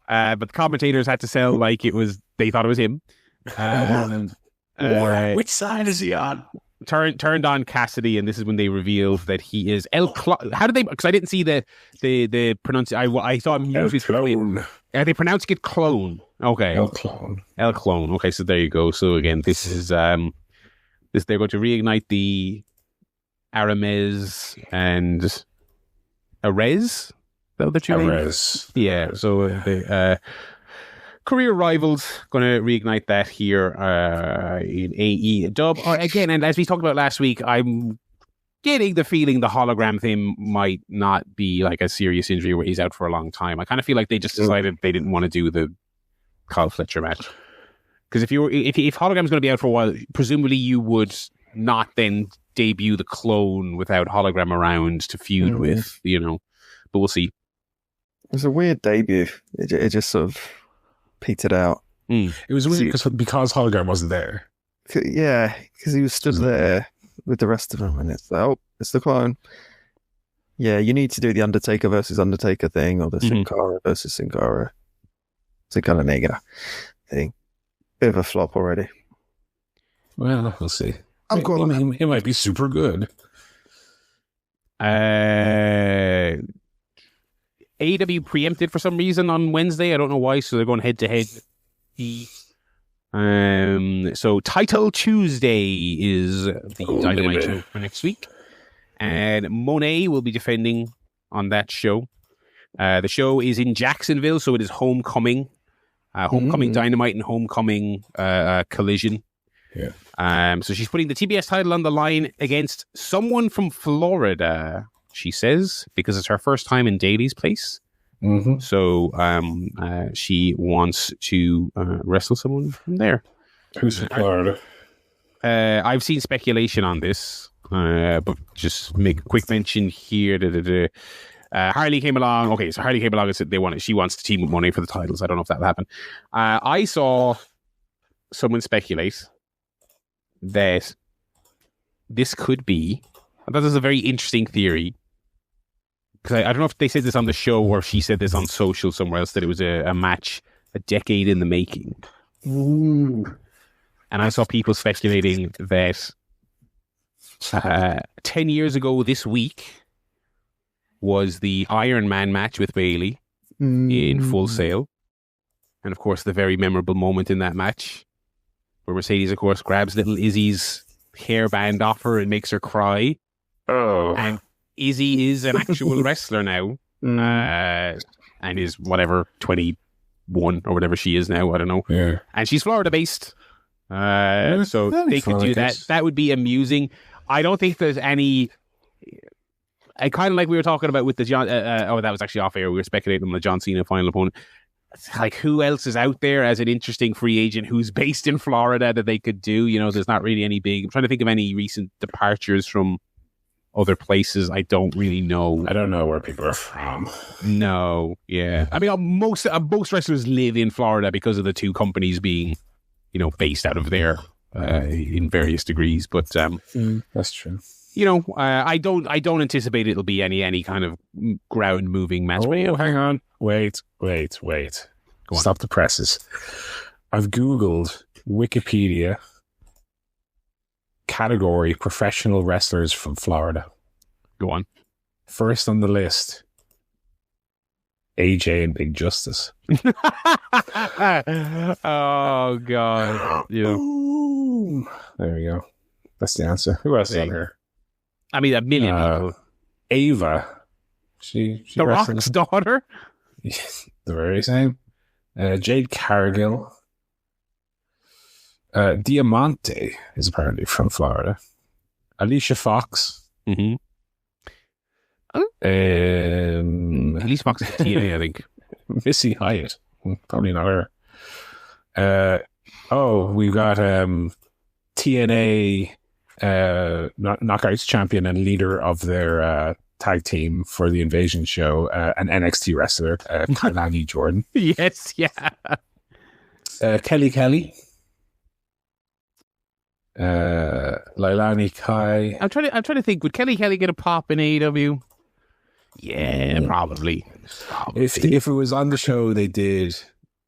But the commentators had to sell like they thought it was him. Which side is he on? Turned on Cassidy, and this is when they revealed that he is how did they? Because I didn't see the pronunciation. I saw him use clone. Are they pronouncing it clone? Okay, El Clone. Okay, so there you go. So again, this is They're going to reignite the Arames and Arez. Is that the two names? Yeah. So the career rivals going to reignite that here in AE dub again. And as we talked about last week, I'm getting the feeling the hologram thing might not be like a serious injury where he's out for a long time. I kind of feel like they just decided they didn't want to do the Kyle Fletcher match. Because if hologram's going to be out for a while, presumably you would not then debut the clone without hologram around to feud with, but we'll see. It was a weird debut. It just sort of petered out. It was weird because hologram wasn't there. Yeah, because he was stood there with the rest of them, and it's like, it's the clone. Yeah, you need to do the Undertaker versus Undertaker thing, or the Sin Cara versus Sin Cara Negra thing. Bit of a flop already. Well, we'll see. It might be super good. AEW preempted for some reason on Wednesday. I don't know why, so they're going head to head. So Title Tuesday is the Dynamite show for next week. And Monet will be defending on that show. The show is in Jacksonville, so it is Homecoming. Homecoming Dynamite and Homecoming Collision. Yeah. So she's putting the TBS title on the line against someone from Florida, she says, because it's her first time in Daily's place. So she wants to wrestle someone from there. Who's from Florida? I've seen speculation on this, but just make a quick mention here. Harley came along. Okay, so Harley came along and said she wants to team with Monet for the titles. I don't know if that'll happen. I saw someone speculate that this could be. I thought this was a very interesting theory, because I don't know if they said this on the show or if she said this on social somewhere else, that it was a match a decade in the making. Ooh. And I saw people speculating that 10 years ago this week was the Iron Man match with Bayley in Full Sail. And of course, the very memorable moment in that match where Mercedes, of course, grabs little Izzy's hairband off her and makes her cry. Oh. And Izzy is an actual wrestler now. And is 21 or whatever she is now. I don't know. Yeah. And she's Florida based. So they could do that. That would be amusing. I don't think there's any. I kind of like we were talking about with the John. That was actually off air. We were speculating on the John Cena final opponent. Like, who else is out there as an interesting free agent who's based in Florida that they could do? There's not really any big. I'm trying to think of any recent departures from other places. I don't really know. I don't know where people are from. No, yeah. I mean, most wrestlers live in Florida because of the two companies being, based out of there in various degrees. But that's true. I don't anticipate it'll be any kind of ground moving match. Oh, hang on. Wait. Stop the presses. I've Googled Wikipedia category professional wrestlers from Florida. Go on. First on the list, AJ and Big Justice. Oh, God. Ooh. There we go. That's the answer. Who else is on here? I mean, a million people. Ava. She the Rock's daughter? The very same. Jade Cargill. Diamante is apparently from Florida. Alicia Fox. Mm-hmm. Alicia Fox is TNA, I think. Missy Hyatt. Probably not her. We've got TNA Knockouts champion and leader of their tag team for the Invasion show, an NXT wrestler, Kailani Jordan. Yes, yeah. Kelly. Lailani Kai. I'm trying to think. Would Kelly get a pop in AEW? Yeah, probably. If it was on the show they did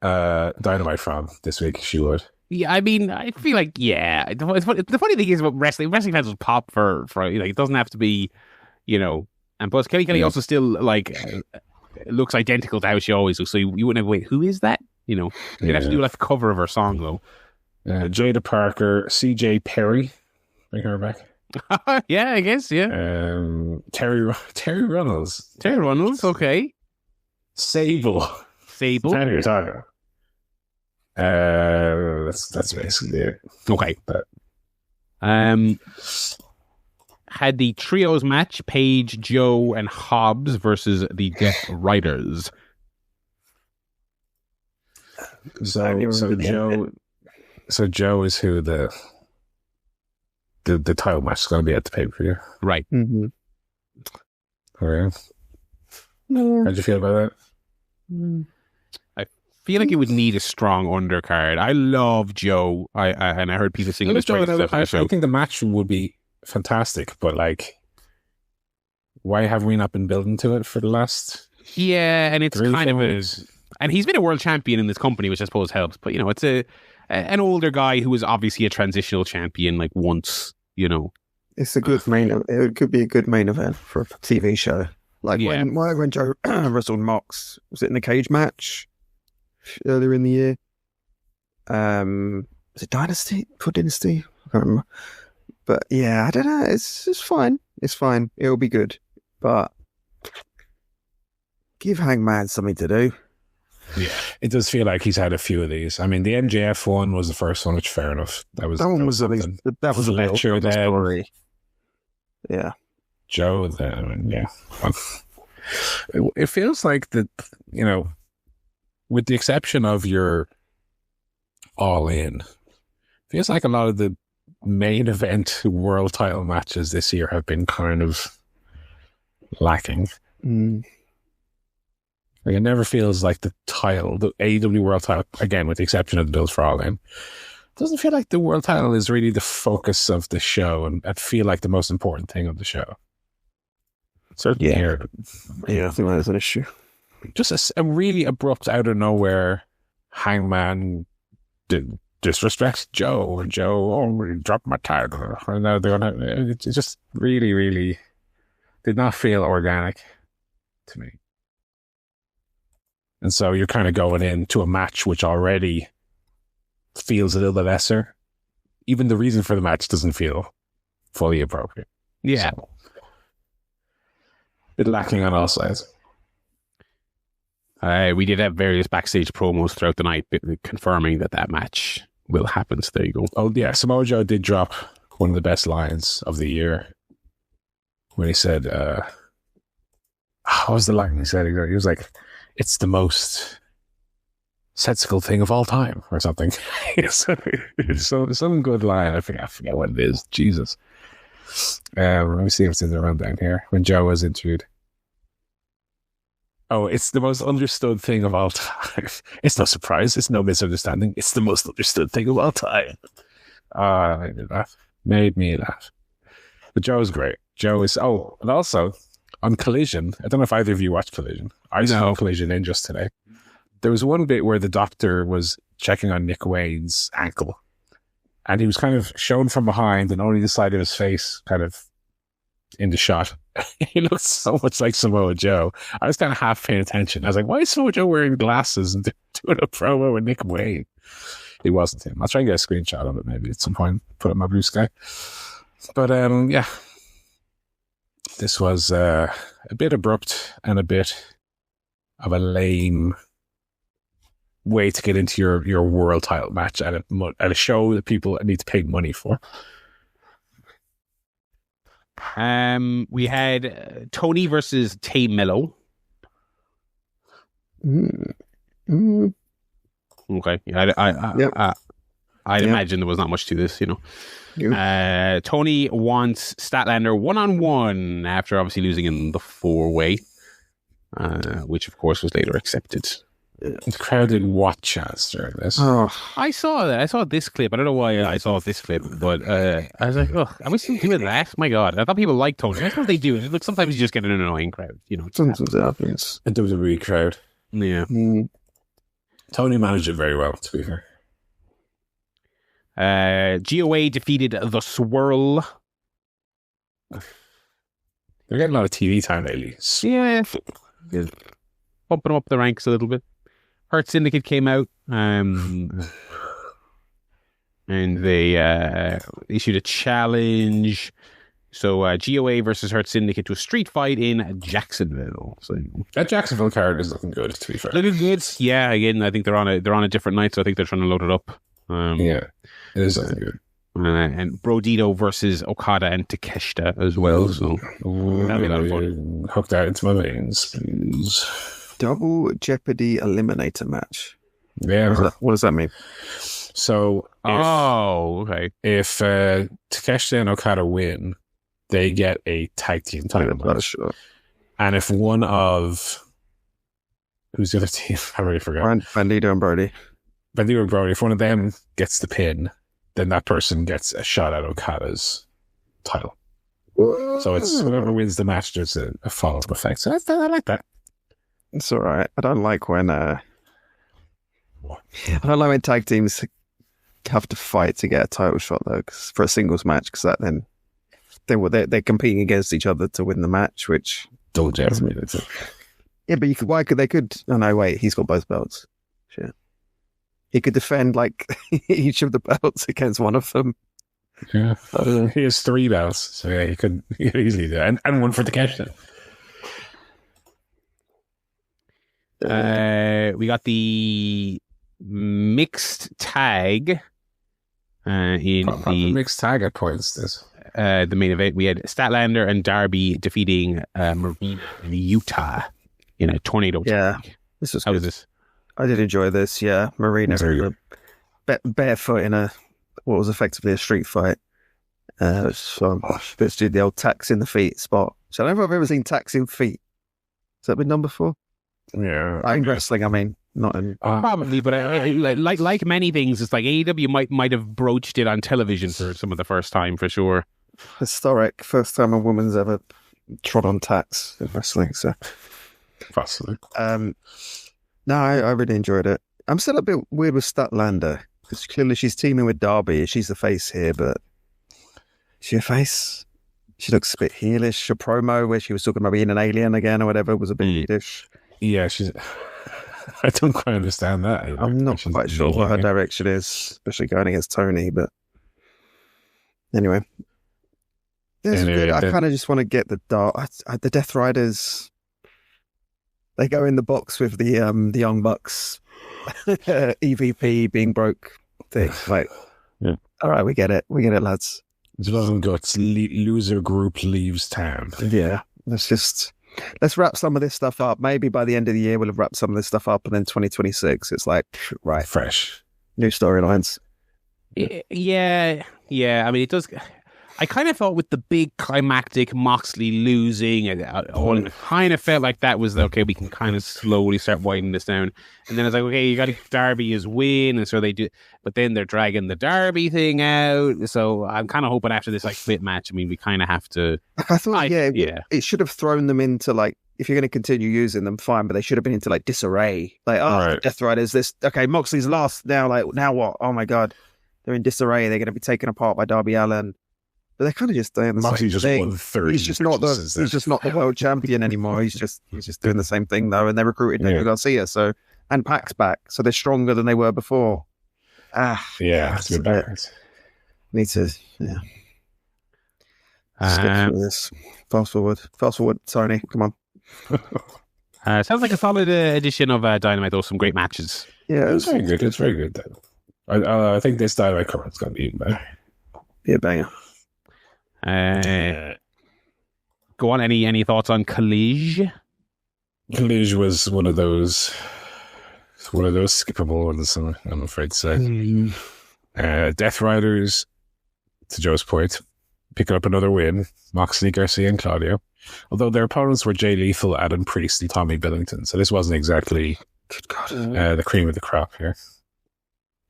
Dynamite from this week, she would. Yeah, I mean, I feel like, yeah. The funny thing is about wrestling fans will pop for it doesn't have to be, and plus Kelly also still looks identical to how she always looks. So you wouldn't have, wait, who is that? You'd have to do like a cover of her song though. Jada Parker, CJ Perry, Bring her back. Yeah, I guess. Yeah. Terry Runnels. Terry Runnels. Okay. Sable. That's basically it. Okay. But had the trios match: Paige, Joe, and Hobbs versus the Bikeriders. So Joe is who the title match is going to be at the pay-per-view. Right. Mm-hmm. Okay. How'd you feel about that? I feel like it would need a strong undercard. I love Joe. I heard people singing this. I think the match would be fantastic, but like, why have we not been building to it for the last? Yeah, and it's kind of a. And he's been a world champion in this company, which I suppose helps. But, it's an older guy who was obviously a transitional champion, like once, It's a good it could be a good main event for a TV show. Like when Joe wrestled Mox, was it in the cage match earlier in the year? Was it Dynasty? For Dynasty? I can't remember. But yeah, I don't know. It's fine. It's fine. It'll be good. But give Hangman something to do. Yeah, it does feel like he's had a few of these. I mean, the MJF one was the first one, which fair enough. That was a lecture there. Yeah, Joe. Yeah, it feels like that. With the exception of your All In, feels like a lot of the main event world title matches this year have been kind of lacking. Like, it never feels like the AEW world title, again, with the exception of the Bills for All In, doesn't feel like the world title is really the focus of the show and feel like the most important thing of the show. Certainly here. Yeah, I think that is an issue. Just a really abrupt, out of nowhere Hangman disrespects Joe, or Joe, dropped my title. Or no, it just really, really did not feel organic to me. And so you're kind of going into a match which already feels a little bit lesser. Even the reason for the match doesn't feel fully appropriate. Yeah. So, a bit lacking on all sides. We did have various backstage promos throughout the night confirming that match will happen. So there you go. Oh, yeah. Samoa Joe did drop one of the best lines of the year when he said, what was the line he said? He was like, "It's the most sensical thing of all time," or something. so some good line. I forget what it is. Jesus. Let me see if it's in the rundown here. When Joe was interviewed. Oh, it's the most understood thing of all time. It's no surprise. It's no misunderstanding. It's the most understood thing of all time. Made me laugh. But Joe's great. Joe is, and also on Collision, I don't know if either of you watched Collision. I saw Collision in just today. There was one bit where the doctor was checking on Nick Wayne's ankle, and he was kind of shown from behind and only the side of his face kind of in the shot. He looked so much like Samoa Joe. I was kind of half paying attention. I was like, why is Samoa Joe wearing glasses and doing a promo with Nick Wayne? It wasn't him. I'll try and get a screenshot of it maybe at some point, put it on my Blue Sky. But yeah, this was a bit abrupt and a bit of a lame way to get into your world title match at a show that people need to pay money for. We had Tony versus Tay Mello. Okay, I'd imagine there was not much to this, Tony wants Statlander 1-on-1 after obviously losing in the 4-way, which of course was later accepted. The crowd didn't watch us during this. I saw that. I saw this clip. I don't know why I saw this clip, but I was like, are we still doing that? My God. I thought people liked Tony. That's what they do. Look, sometimes you just get an annoying crowd, Sometimes it happens. A WWE crowd. Yeah. Tony managed it very well, to be fair. GOA defeated The Swirl. They're getting a lot of TV time lately. Yeah. Bumping up the ranks a little bit. Hurt Syndicate came out. and they issued a challenge. So GOA versus Hurt Syndicate to a street fight in Jacksonville. So that Jacksonville card is looking good, to be fair. Looking good. Yeah, again, I think they're on a different night, so I think they're trying to load it up. Yeah, it is looking good. And Brodito versus Okada and Takeshita as well. So that'll be a lot of fun. Hook that into my veins, please. Double Jeopardy Eliminator match. Yeah. What does that mean? So, okay. If Takeshita and Okada win, they get a tag team title match. Sure. And if one of... Who's the other team? I already forgot. Bandito and Brody. Bandito and Brody. If one of them gets the pin, then that person gets a shot at Okada's title. So it's whoever wins the match, there's a follow-up effect. So I like that. It's all right. I don't like when tag teams have to fight to get a title shot, though, for a singles match, because that then they're competing against each other to win the match, which double jeopardy. Yeah, but why could they could? Oh no, wait, he's got both belts. Shit, he could defend like each of the belts against one of them. Yeah, he has 3 belts, so yeah, he could easily do it, and one for the cash. We got the mixed tag in the mixed tag at points. The main event. We had Statlander and Darby defeating Marina in Utah in a tornado tag. This was how good. was this? I did enjoy this. Yeah, Marina barefoot in what was effectively a street fight. So let's do the old tax in the feet spot. So I don't know if I've ever seen tax in feet. Has that been done before? Yeah, in wrestling. I mean, not in probably, but like many things, it's like AEW might have broached it on television for some of the first time for sure. Historic, first time a woman's ever trod on tax in wrestling. So, possibly. No, I really enjoyed it. I'm still a bit weird with Statlander because clearly she's teaming with Darby. She's the face here, but is she a face? She looks a bit heelish. Her promo where she was talking about being an alien again or whatever was a bit heelish. Yeah, she's. I don't quite understand that either. I'm not quite sure what her direction is, especially going against Tony. But anyway, good. I kind of just want to get the Death Riders. They go in the box with the Young Bucks EVP being broke thing. Like, yeah. All right, we get it, lads. Blood and Guts loser group leaves town. Yeah, let's wrap some of this stuff up. Maybe by the end of the year, we'll have wrapped some of this stuff up. And then 2026, it's like, right. Fresh. New storylines. Yeah. I mean, it does. I kind of thought with the big climactic Moxley losing, and all kind of felt like that was, okay, we can kind of slowly start winding this down. And then it's like, okay, you got to Darby as win. And so they do. But then they're dragging the Darby thing out. So I'm kind of hoping after this like split match, I mean, we kind of have to. I thought, it should have thrown them into like, if you're going to continue using them, fine, but they should have been into like disarray. Like, right. Death Riders, this, okay, Moxley's lost now. Like, now what? Oh my God. They're in disarray. They're going to be taken apart by Darby Allin. But they're kind of just doing the same thing. He's just not the world champion anymore. He's just doing the same thing though. And they recruited Daniel Garcia, and Pac's back, so they're stronger than they were before. It's good backwards. Need to skip through this. Fast forward, Tony. Come on. Sounds like a solid edition of Dynamite. Though some great matches. Yeah, it's very good. It's very good. I think this Dynamite cover is going to be even better. Be a banger. Go on. Any thoughts on Collision? Collision was one of those skippable ones. I'm afraid to say. Death Riders, to Joe's point, picking up another win. Moxley, Garcia, and Claudio. Although their opponents were Jay Lethal, Adam Priest, and Tommy Billington, so this wasn't exactly the cream of the crop here.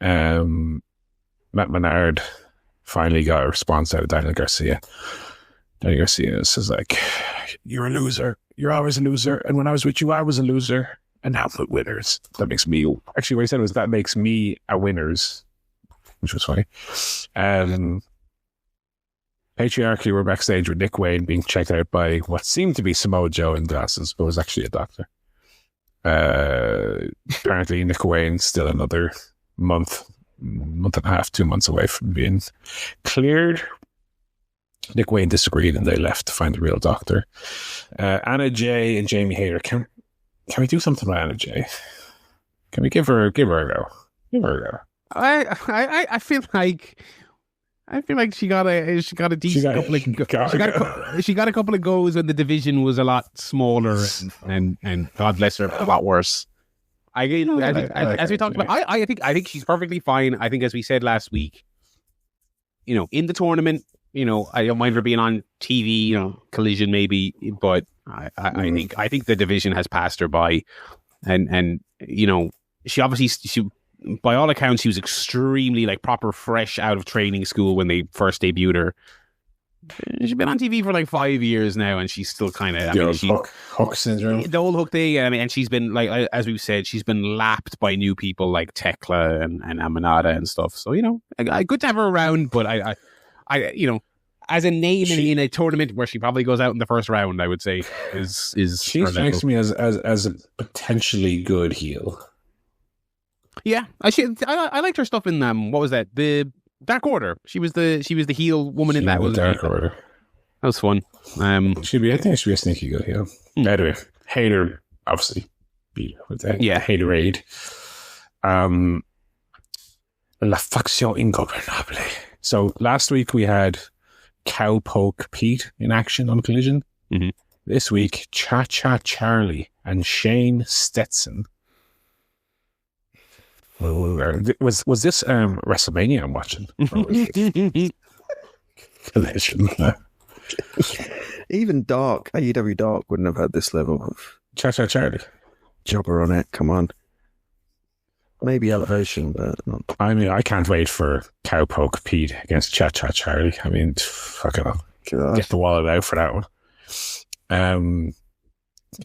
Matt Menard finally got a response out of Daniel Garcia. Daniel Garcia says, like, you're a loser. You're always a loser. And when I was with you, I was a loser. And now I'm winners. That makes me... Actually, what he said was, that makes me a winners. Which was funny. Patriarchy were backstage with Nick Wayne being checked out by what seemed to be Samoa Joe in glasses, but was actually a doctor. Apparently, Nick Wayne still another month month and a half, 2 months away from being cleared. Nick Wayne disagreed and they left to find the real doctor. Anna Jay and Jamie Hayter. Can we do something with Anna Jay? Can we give her a go? Give her a go. I feel like she got a decent couple of she got a couple of goals when the division was a lot smaller and God bless her, a lot worse. As we talked about, I think she's perfectly fine. I think, as we said last week, in the tournament, I don't mind her being on TV, Collision maybe, but I think the division has passed her by, and she obviously by all accounts, she was extremely proper fresh out of training school when they first debuted her. She's been on TV for 5 years now, and she's still kind of hook syndrome. The old hook thing. And she's been as we've said, she's been lapped by new people like Tekla and Amanada and stuff. So good to have her around, but I as a name in a tournament where she probably goes out in the first round, I would say is she strikes me as a potentially good heel. Yeah, I liked her stuff in what was that, the Dark Order? She was the heel woman in that. Dark Order. That was fun. I think she'd be a sneaky good heel. Anyway, Hayter obviously beat her with that. Yeah, Haterade. La faction ingobernable. So last week we had Cowpoke Pete in action on Collision. Mm-hmm. This week, Cha-Cha Charlie and Shane Stetson. Was this WrestleMania I'm watching? Collision. Even Dark, AEW Dark wouldn't have had this level of Cha-Cha Charlie. Jobber on it, come on. Maybe Elevation, but not. I mean, I can't wait for Cowpoke Pete against Cha-Cha Charlie. I mean, fucking hell. Get the wallet out for that one.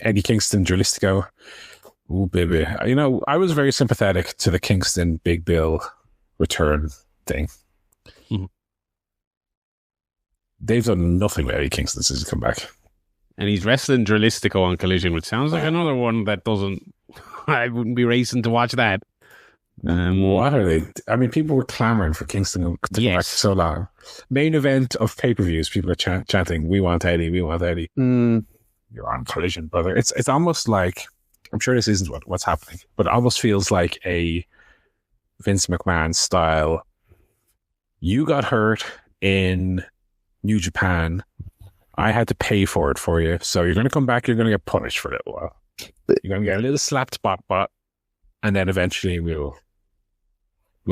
Eddie Kingston, Drilistico. Ooh, baby. I was very sympathetic to the Kingston Big Bill return thing. Mm-hmm. They've done nothing with Eddie Kingston since he's come back. And he's wrestling Drilistico on Collision, which sounds like another one that doesn't... I wouldn't be racing to watch that. What are they? I mean, people were clamoring for Kingston to come back so long. Main event of pay-per-views, people are chanting, we want Eddie, we want Eddie. You're on Collision, brother. It's almost like... I'm sure this isn't what's happening, but it almost feels like a Vince McMahon style. You got hurt in New Japan. I had to pay for it for you. So you're going to come back. You're going to get punished for a little while. You're going to get a little slapped bot, and then eventually we'll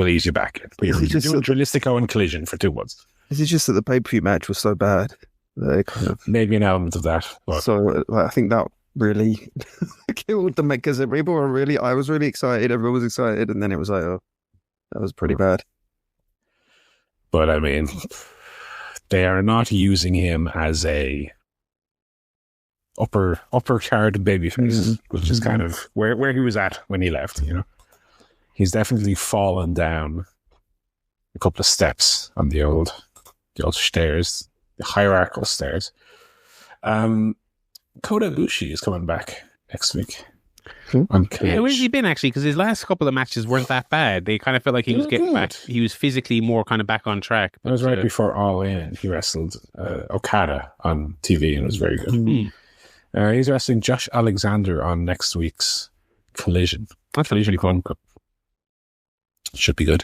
ease you back in. But you're doing Drilistico and Collision for 2 months. Is it just that the pay-per-view match was so bad that it kind of... Maybe an element of that. But... So I think that really killed them, because people were I was really excited, everyone was excited, and then it was like, oh, that was pretty bad. But I mean, they are not using him as a upper card babyface, which is kind of where he was at when he left. He's definitely fallen down a couple of steps on the old stairs, the hierarchical stairs. Kota Ibushi is coming back next week. Where's he been, actually? Because his last couple of matches weren't that bad. They kind of felt like he was getting back. He was physically more kind of back on track. That was right before All In. He wrestled Okada on TV, and it was very good. Mm-hmm. He's wrestling Josh Alexander on next week's Collision. That's really fun. Should be good.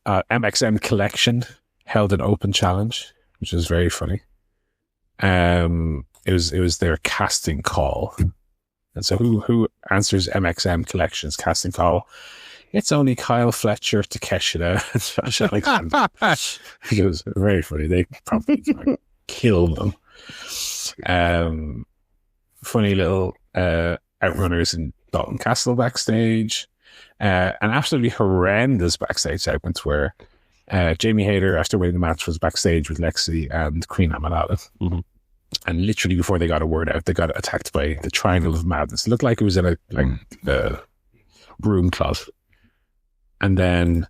MXM Collection held an open challenge, which is very funny. It was their casting call. And so who answers MXM Collection's casting call? It's only Kyle Fletcher, Takeshita, and Josh Alexander. It was very funny. They probably killed them. Funny little outrunners in Dalton Castle backstage. An absolutely horrendous backstage segment where Jamie Hayter, after winning the match, was backstage with Lexi and Queen Amanada. Mm-hmm. And literally before they got a word out, they got attacked by the Triangle of Madness. It looked like it was in a broom closet. And then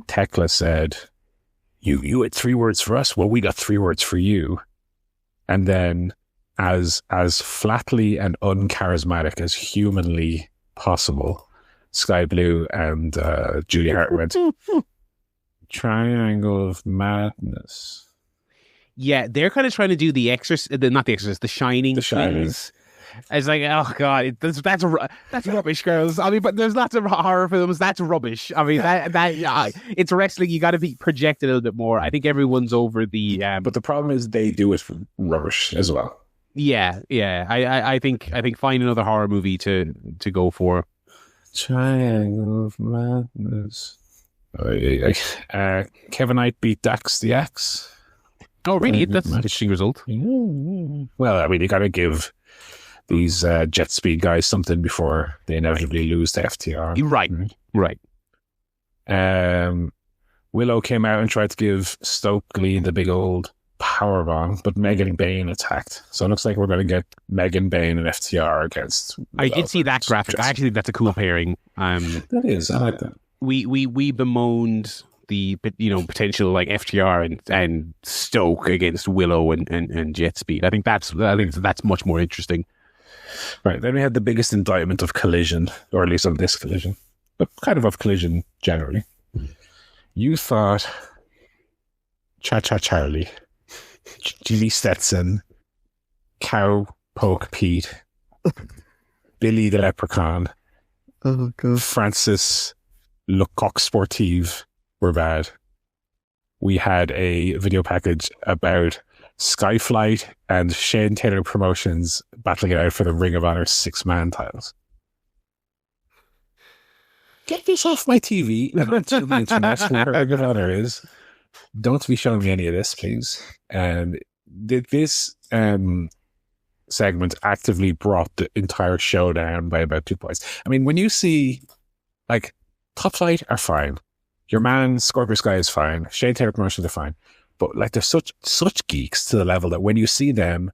Tekla said, you had 3 words for us. Well, we got 3 words for you. And then as flatly and uncharismatic as humanly possible, Sky Blue and Julia Hart went, Triangle of Madness. Yeah, they're kind of trying to do the Exorcist, not the Exorcist, the Shining. The Shining. Twins. It's like, oh god, that's rubbish, girls. I mean, but there's lots of horror films. That's rubbish. I mean, it's wrestling. You got to be projected a little bit more. I think everyone's over the. But the problem is they do it for rubbish as well. Yeah. I think find another horror movie to go for. Triangle of Madness. Kevin Knight beat Dax the Axe. Oh, really? That's an interesting result. Well, I mean, you got to give these jet speed guys something before they inevitably lose to FTR. Right. Willow came out and tried to give Stokely the big old powerbomb, but Megan Bayne attacked. So it looks like we're going to get Megan Bayne and FTR against Willow. I did see that graphic. I actually think that's a cool pairing. That is. I like that. We bemoaned the potential like FTR and Stoke against Willow and Jet Speed. I think that's much more interesting. Right, then we had the biggest indictment of Collision, or at least of this Collision, but kind of Collision generally. You thought Cha-Cha Charlie, Jimmy Stetson, Cowpoke Pete, Billy the Leprechaun, Francis Lecoq Sportive were bad. We had a video package about Skyflight and Shane Taylor Promotions battling it out for the Ring of Honor 6-man titles. Get this off my TV. That's where Ring of Honor is. Don't be showing me any of this, please. And this segment actively brought the entire show down by about 2 points. I mean, when you see, like, Top Flight are fine. Your man, Scorpio Sky, is fine. Shane Taylor Promotions are fine. But like, they're such geeks to the level that when you see them,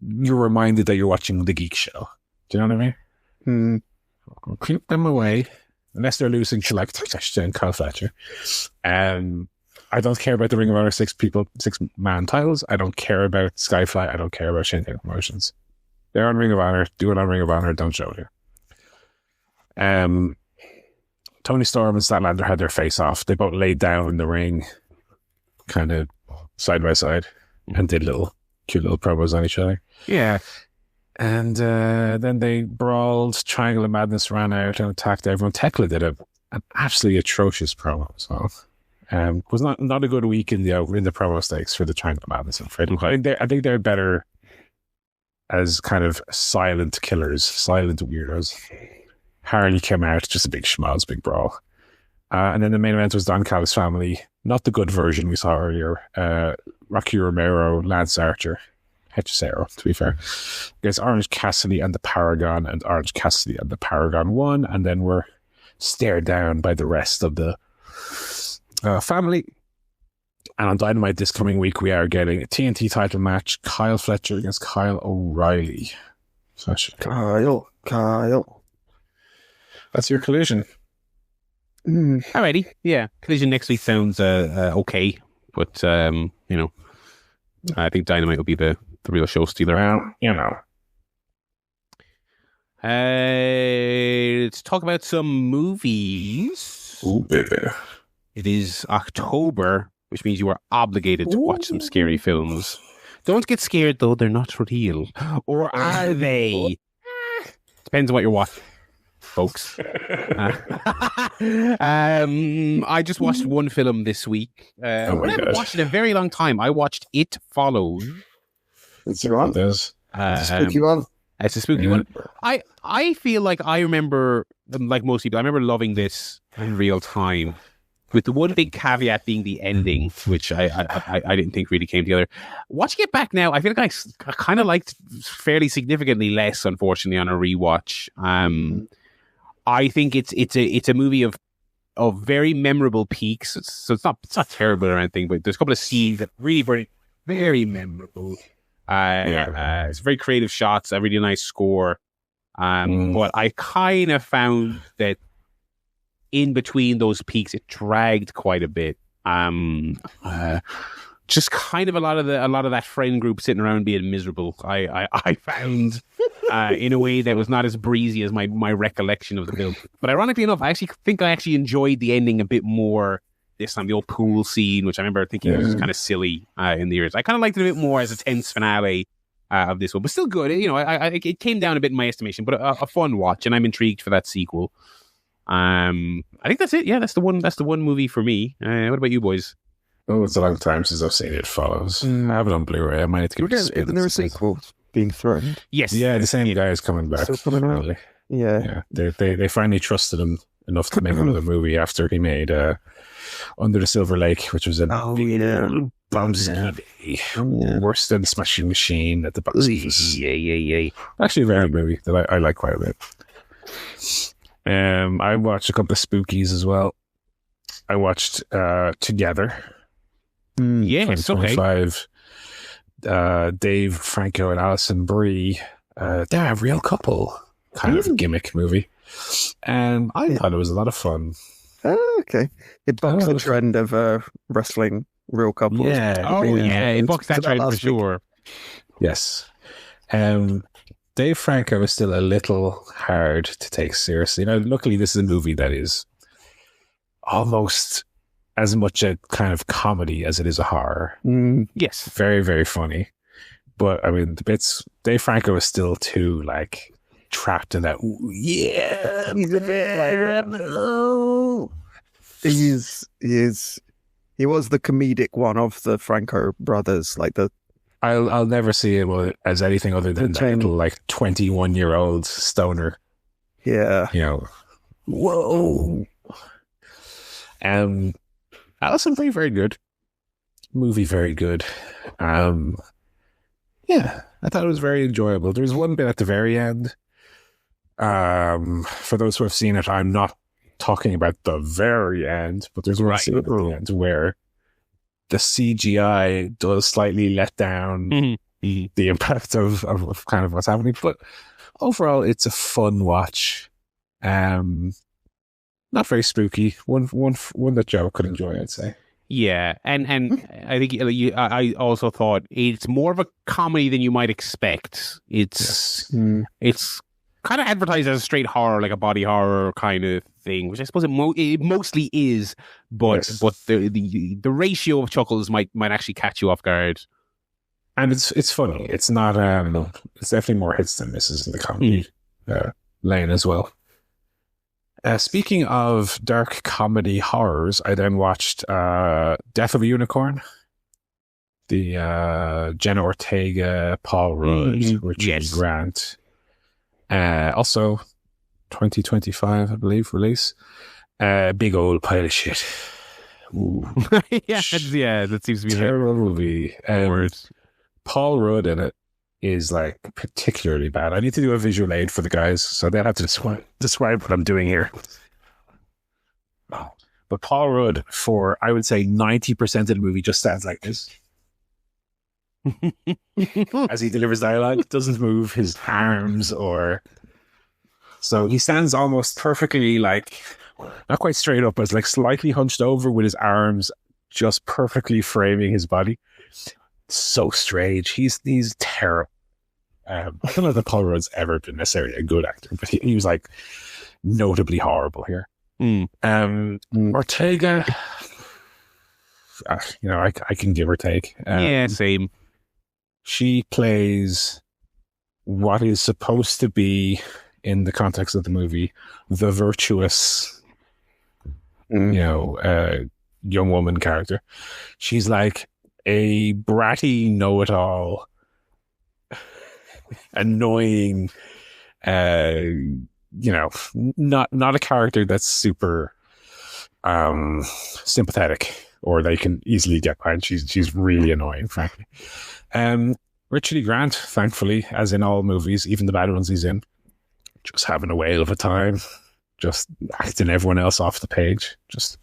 you're reminded that you're watching the Geek Show. Do you know what I mean? Keep them away, unless they're losing to like Takeshita and Kyle Fletcher. I don't care about the Ring of Honor 6-man titles. I don't care about Skyfly. I don't care about Shane Taylor Promotions. They're on Ring of Honor. Do it on Ring of Honor. Don't show it here. Tony Storm and Statlander had their face off. They both laid down in the ring, kind of side by side, and did cute little promos on each other. Yeah. And then they brawled. Triangle of Madness ran out and attacked everyone. Tekla did an absolutely atrocious promo. So was not a good week in the promo stakes for the Triangle of Madness. I'm afraid. I think they're better as kind of silent killers, silent weirdos. Harley came out, just a big schmoz, big brawl. And then the main event was Don Callis' family, not the good version we saw earlier. Rocky Romero, Lance Archer, Hechicero, to be fair, against Orange Cassidy and the Paragon, and Orange Cassidy and the Paragon won, and then were stared down by the rest of the family. And on Dynamite this coming week, we are getting a TNT title match, Kyle Fletcher against Kyle O'Reilly. Kyle. That's your Collision. Alrighty, yeah. Collision next week sounds okay, but I think Dynamite will be the real show stealer. Well, let's talk about some movies. Ooh, baby. It is October, which means you are obligated to watch some scary films. Don't get scared though; they're not real, or are they? Depends on what you're watching, folks. I just watched one film this week. I haven't watched it in a very long time. I watched It Follows. It's a one. It's a spooky one. It's a spooky one. I feel like I remember, like most people, I remember loving this in real time, with the one big caveat being the ending, which I didn't think really came together. Watching it back now, I feel like I kind of liked fairly significantly less, unfortunately, on a rewatch. I think it's a movie of very memorable peaks. So it's not terrible or anything, but there's a couple of scenes that really very, very memorable. It's very creative shots, a really nice score. But I kind of found that in between those peaks, it dragged quite a bit. Just kind of a lot of that friend group sitting around being miserable. I found in a way that was not as breezy as my recollection of the film. But ironically enough, I actually enjoyed the ending a bit more this time. The old pool scene, which I remember thinking was kind of silly in the years. I kind of liked it a bit more as a tense finale of this one, but still good. It came down a bit in my estimation, but a fun watch, and I'm intrigued for that sequel. I think that's it. Yeah, that's the one movie for me. What about you boys? Oh, it's a long time since I've seen It Follows. I have it on Blu-ray. I might have to give it a spin. Isn't there a sequel being thrown? Yes. Yeah, the same guy is coming back. Still coming out? Yeah. They finally trusted him enough to make another movie after he made Under the Silver Lake, which was a worse than Smashing Machine at the box office. Yeah. Actually, a very good movie that I like quite a bit. I watched a couple of spookies as well. I watched Together. Yes, okay. Dave Franco and Alison Brie. They're a real couple kind of gimmick movie. And I thought it was a lot of fun. Oh, okay. It bucks the trend of wrestling real couples. Yeah. It bucks that trend for sure. Yes. Dave Franco is still a little hard to take seriously. Now, luckily, this is a movie that is almost as much a kind of comedy as it is a horror. Yes. Very, very funny. But, I mean, the bits... Dave Franco is still too, like, trapped in that... Yeah! He was the comedic one of the Franco brothers, like the... I'll never see it as anything other than that little, like, 21-year-old stoner. Yeah. You know, whoa! Alison Brie, very good. Movie, very good. Yeah, I thought it was very enjoyable. There's one bit at the very end. For those who have seen it, I'm not talking about the very end, but there's one scene at the end where the CGI does slightly let down the impact of kind of what's happening. But overall, it's a fun watch. Not very spooky. One that Joe could enjoy, I'd say. Yeah, and I think I also thought it's more of a comedy than you might expect. It's kind of advertised as a straight horror, like a body horror kind of thing, which I suppose it mostly is. But the ratio of chuckles might actually catch you off guard. And it's funny. It's not. It's definitely more hits than misses in the comedy lane as well. Speaking of dark comedy horrors, I then watched Death of a Unicorn, the Jenna Ortega, Paul Rudd, Richard Grant. Also, 2025, I believe, release. Big old pile of shit. Yeah, that seems to be terrible movie. Paul Rudd in it is like particularly bad. I need to do a visual aid for the guys, so they'll have to describe what I'm doing here. But Paul Rudd, for I would say 90% of the movie, just stands like this. As he delivers dialogue, doesn't move his arms so he stands almost perfectly, like, not quite straight up, but like slightly hunched over with his arms just perfectly framing his body. So strange. He's terrible. I don't know that Paul Rudd's ever been necessarily a good actor, but he was like notably horrible here. Ortega, I can give or take. Same. She plays what is supposed to be, in the context of the movie, the virtuous, young woman character. She's like a bratty know-it-all, annoying, not a character that's super sympathetic or they can easily get behind. She's really annoying, frankly. Richard E. Grant, thankfully, as in all movies, even the bad ones he's in, just having a whale of a time, just acting everyone else off the page, just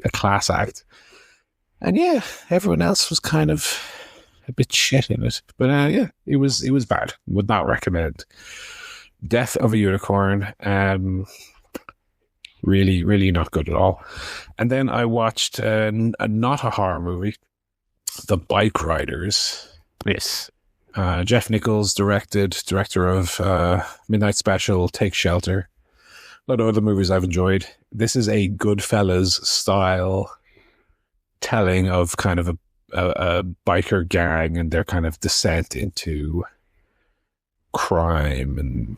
a class act. And yeah, everyone else was kind of a bit shit in it. But it was bad. Would not recommend. Death of a Unicorn, really, really not good at all. And then I watched not a horror movie, The Bikeriders. Yes. Jeff Nichols director of Midnight Special, Take Shelter. A lot of other movies I've enjoyed. This is a Goodfellas style telling of kind of a biker gang and their kind of descent into crime, and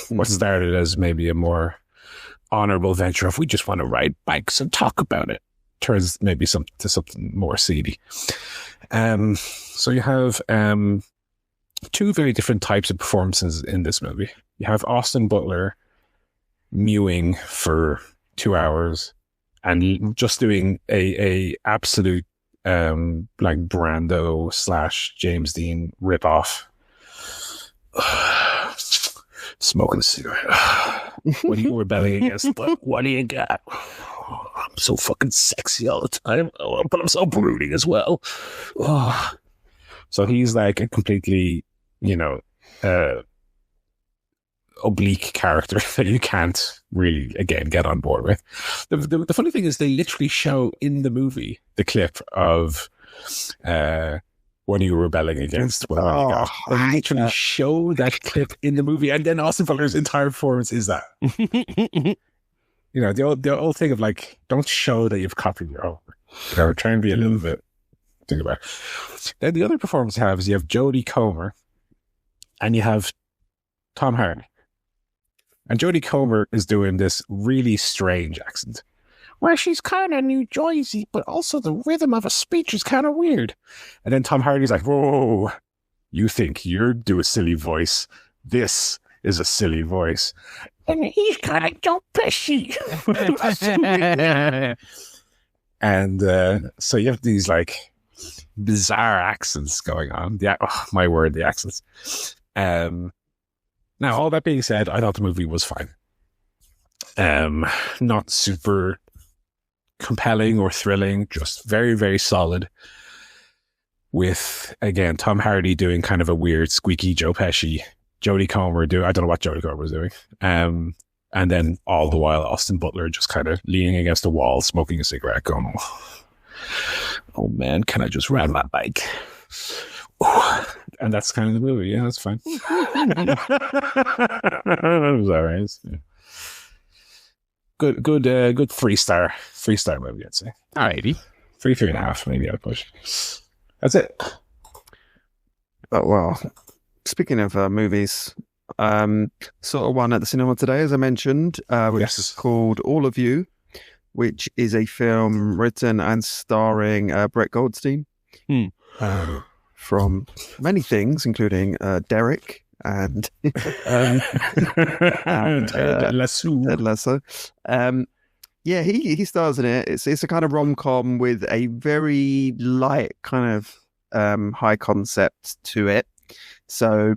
what started as maybe a more honorable venture if we just want to ride bikes and talk about it turns maybe to something more seedy. So you have two very different types of performances in this movie. You have Austin Butler mewing for 2 hours and just doing a absolute like Brando / James Dean ripoff. Smoking a cigarette. What are you rebelling against? What do you got? I'm so fucking sexy all the time, but I'm so brooding as well. So he's like a completely, oblique character that you can't really, again, get on board with. The funny thing is they literally show in the movie the clip of what are you rebelling against? They literally show that clip in the movie, and then Austin Butler's entire performance is that. The old thing of like, don't show that you've copied your own. Try and be a little bit. Think about it. Then the other performance you have is you have Jodie Comer and you have Tom Hardy. And Jodie Comer is doing this really strange accent where she's kind of New Jersey, but also the rhythm of a speech is kind of weird. And then Tom Hardy's like, whoa, you think you're doing a silly voice. This is a silly voice. And he's kind of Joe Pesci. And so you have these like bizarre accents going on. My word, the accents. Now, all that being said, I thought the movie was fine. Not super compelling or thrilling, just very, very solid. With, again, Tom Hardy doing kind of a weird, squeaky Joe Pesci. Jodie Comer I don't know what Jodie Comer was doing. And then all the while, Austin Butler just kind of leaning against a wall, smoking a cigarette, going, oh man, can I just ride my bike? And that's kind of the movie. Yeah, that's fine. It was all right. Yeah. Good 3-star movie, I'd say. Alrighty. 3.5, maybe I'd push. That's it. Oh, well, speaking of movies, sort of one at the cinema today, as I mentioned, which is called All of You, which is a film written and starring Brett Goldstein from many things, including Derek and Ted Lasso. Yeah, he stars in it. It's a kind of rom-com with a very light kind of high concept to it. So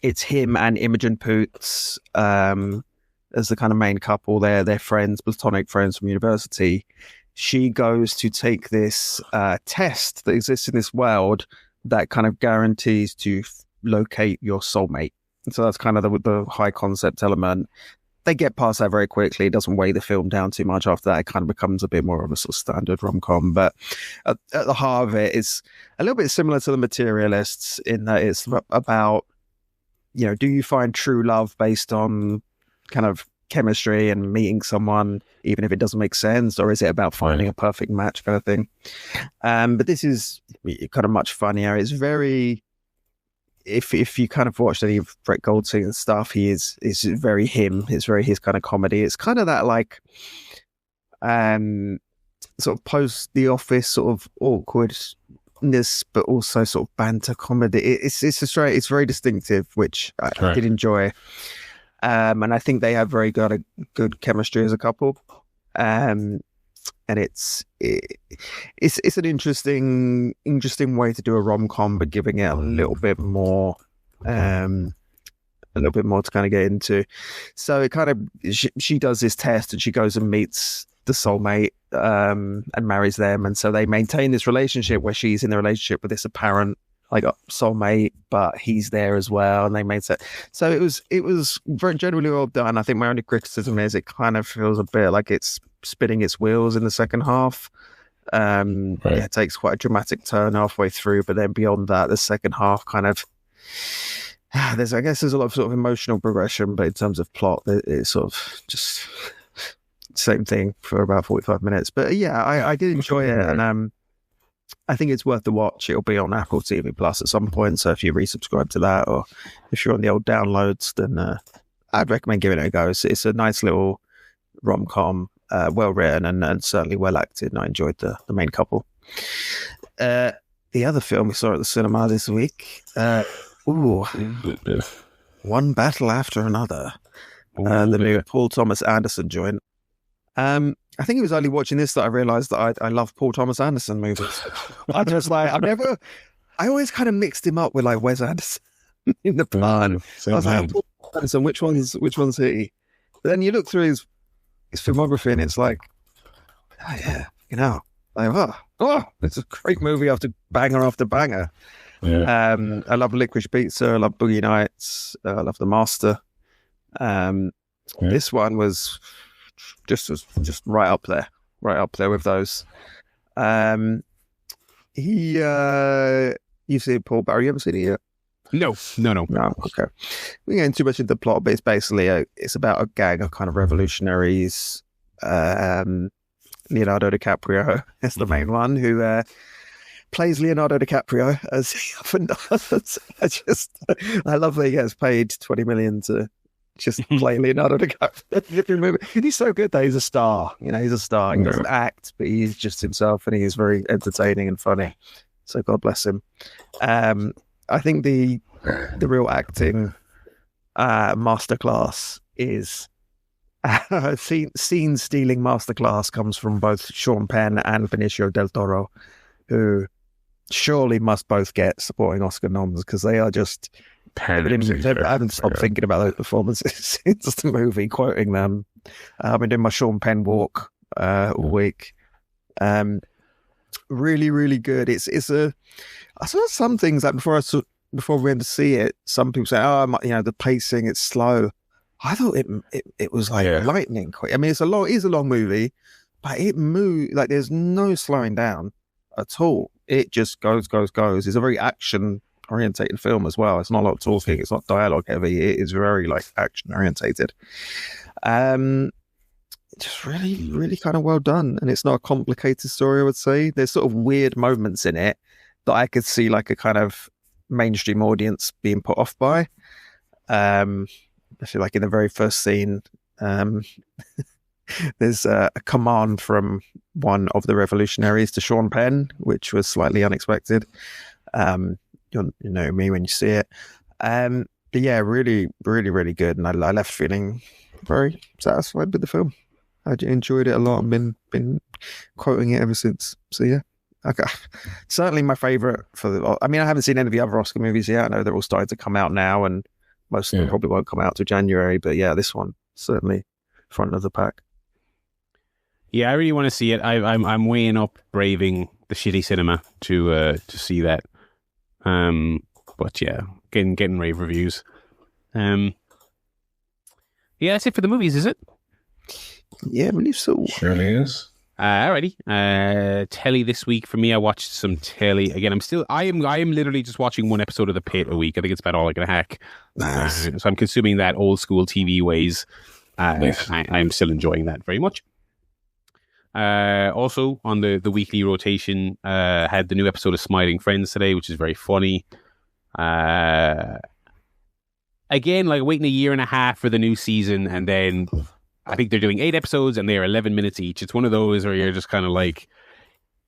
it's him and Imogen Poots as the kind of main couple. They're friends, platonic friends from university. She goes to take this test that exists in this world that kind of guarantees to locate your soulmate. And so that's kind of the high concept element. They get past that very quickly. It doesn't weigh the film down too much after that. It kind of becomes a bit more of a sort of standard rom-com. But at the heart of it is a little bit similar to The Materialists in that it's about, do you find true love based on kind of chemistry and meeting someone, even if it doesn't make sense, or is it about finding a perfect match kind of thing? But this is kind of much funnier. It's very... If you kind of watched any of Brett Goldstein and stuff, it's very him. It's very his kind of comedy. It's kind of that like, sort of post The Office sort of awkwardness, but also sort of banter comedy. It's very distinctive, which I did enjoy. And I think they have very good chemistry as a couple. And it's an interesting way to do a rom-com, but giving it a little bit more to kind of get into. So it kind of she does this test and she goes and meets the soulmate and marries them, and so they maintain this relationship where she's in the relationship with this apparent like soulmate, but he's there as well, and they made it. So it was very generally well done. I think my only criticism is it kind of feels a bit like it's spinning its wheels in the second half. It takes quite a dramatic turn halfway through, but then beyond that, the second half kind of I guess there's a lot of sort of emotional progression, but in terms of plot, it's sort of just same thing for about 45 minutes. But yeah, I did enjoy it, and I think it's worth the watch. It'll be on Apple TV Plus at some point, so if you resubscribe to that, or if you're on the old downloads, then I'd recommend giving it a go. It's a nice little rom-com, well written and certainly well acted, and I enjoyed the main couple. The other film we saw at the cinema this week, One Battle After Another, the new Paul Thomas Anderson joint. I think it was only watching this that I realised that I love Paul Thomas Anderson movies. I just I always kind of mixed him up with like Wes Anderson in the plan. I was like, Paul Anderson, which one's he? But then you look through his filmography and it's like, oh yeah, like, it's a great movie after banger. Yeah. I love Licorice Pizza. I love Boogie Nights. I love The Master. This one was just right up there with those. You've seen Paul Barry? You haven't seen it yet? No. Okay. We get too much into the plot, but it's basically it's about a gang of kind of revolutionaries. Leonardo DiCaprio is the main one, who plays Leonardo DiCaprio as he often does. I love that he gets paid $20 million to just play Leonardo DiCaprio. He's so good that he's a star. He's a star. He doesn't act, but he's just himself, and he is very entertaining and funny. So God bless him. I think the real acting masterclass is scene stealing masterclass comes from both Sean Penn and Benicio del Toro, who surely must both get supporting Oscar noms, because they are just. I haven't stopped thinking about those performances since the movie, quoting them. I've been doing my Sean Penn walk all week. Really, really good. I saw some things like before we went to see it. Some people say, the pacing, it's slow. I thought it was like lightning quick. I mean, it is a long movie, but it moves like there's no slowing down at all. It just goes. It's a very action orientated film as well. It's not a lot of talking. It's not dialogue heavy. It is very like action orientated. Just really, really kind of well done. And it's not a complicated story, I would say. There's sort of weird moments in it that I could see like a kind of mainstream audience being put off by. I feel like in the very first scene, there's a command from one of the revolutionaries to Sean Penn, which was slightly unexpected. You know me when you see it. But yeah, really, really, really good. And I left feeling very satisfied with the film. I enjoyed it a lot and been quoting it ever since. So yeah, okay. Certainly my favourite I haven't seen any of the other Oscar movies yet. I know they're all starting to come out now, and most of them probably won't come out till January. But yeah, this one certainly front of the pack. Yeah, I really want to see it. I'm weighing up braving the shitty cinema to see that. But yeah, getting rave reviews. Yeah, that's it for the movies, is it? Yeah, I believe so. Surely is. Alrighty. Telly this week for me. I watched some telly again. I am literally just watching one episode of The Pit a week. I think it's about all I can hack. Nice. So I'm consuming that old school TV ways. Nice. I'm still enjoying that very much. Also on the weekly rotation, had the new episode of Smiling Friends today, which is very funny. Again, like waiting a year and a half for the new season, and then I think they're doing 8 episodes and they're 11 minutes each. It's one of those where you're just kind of like,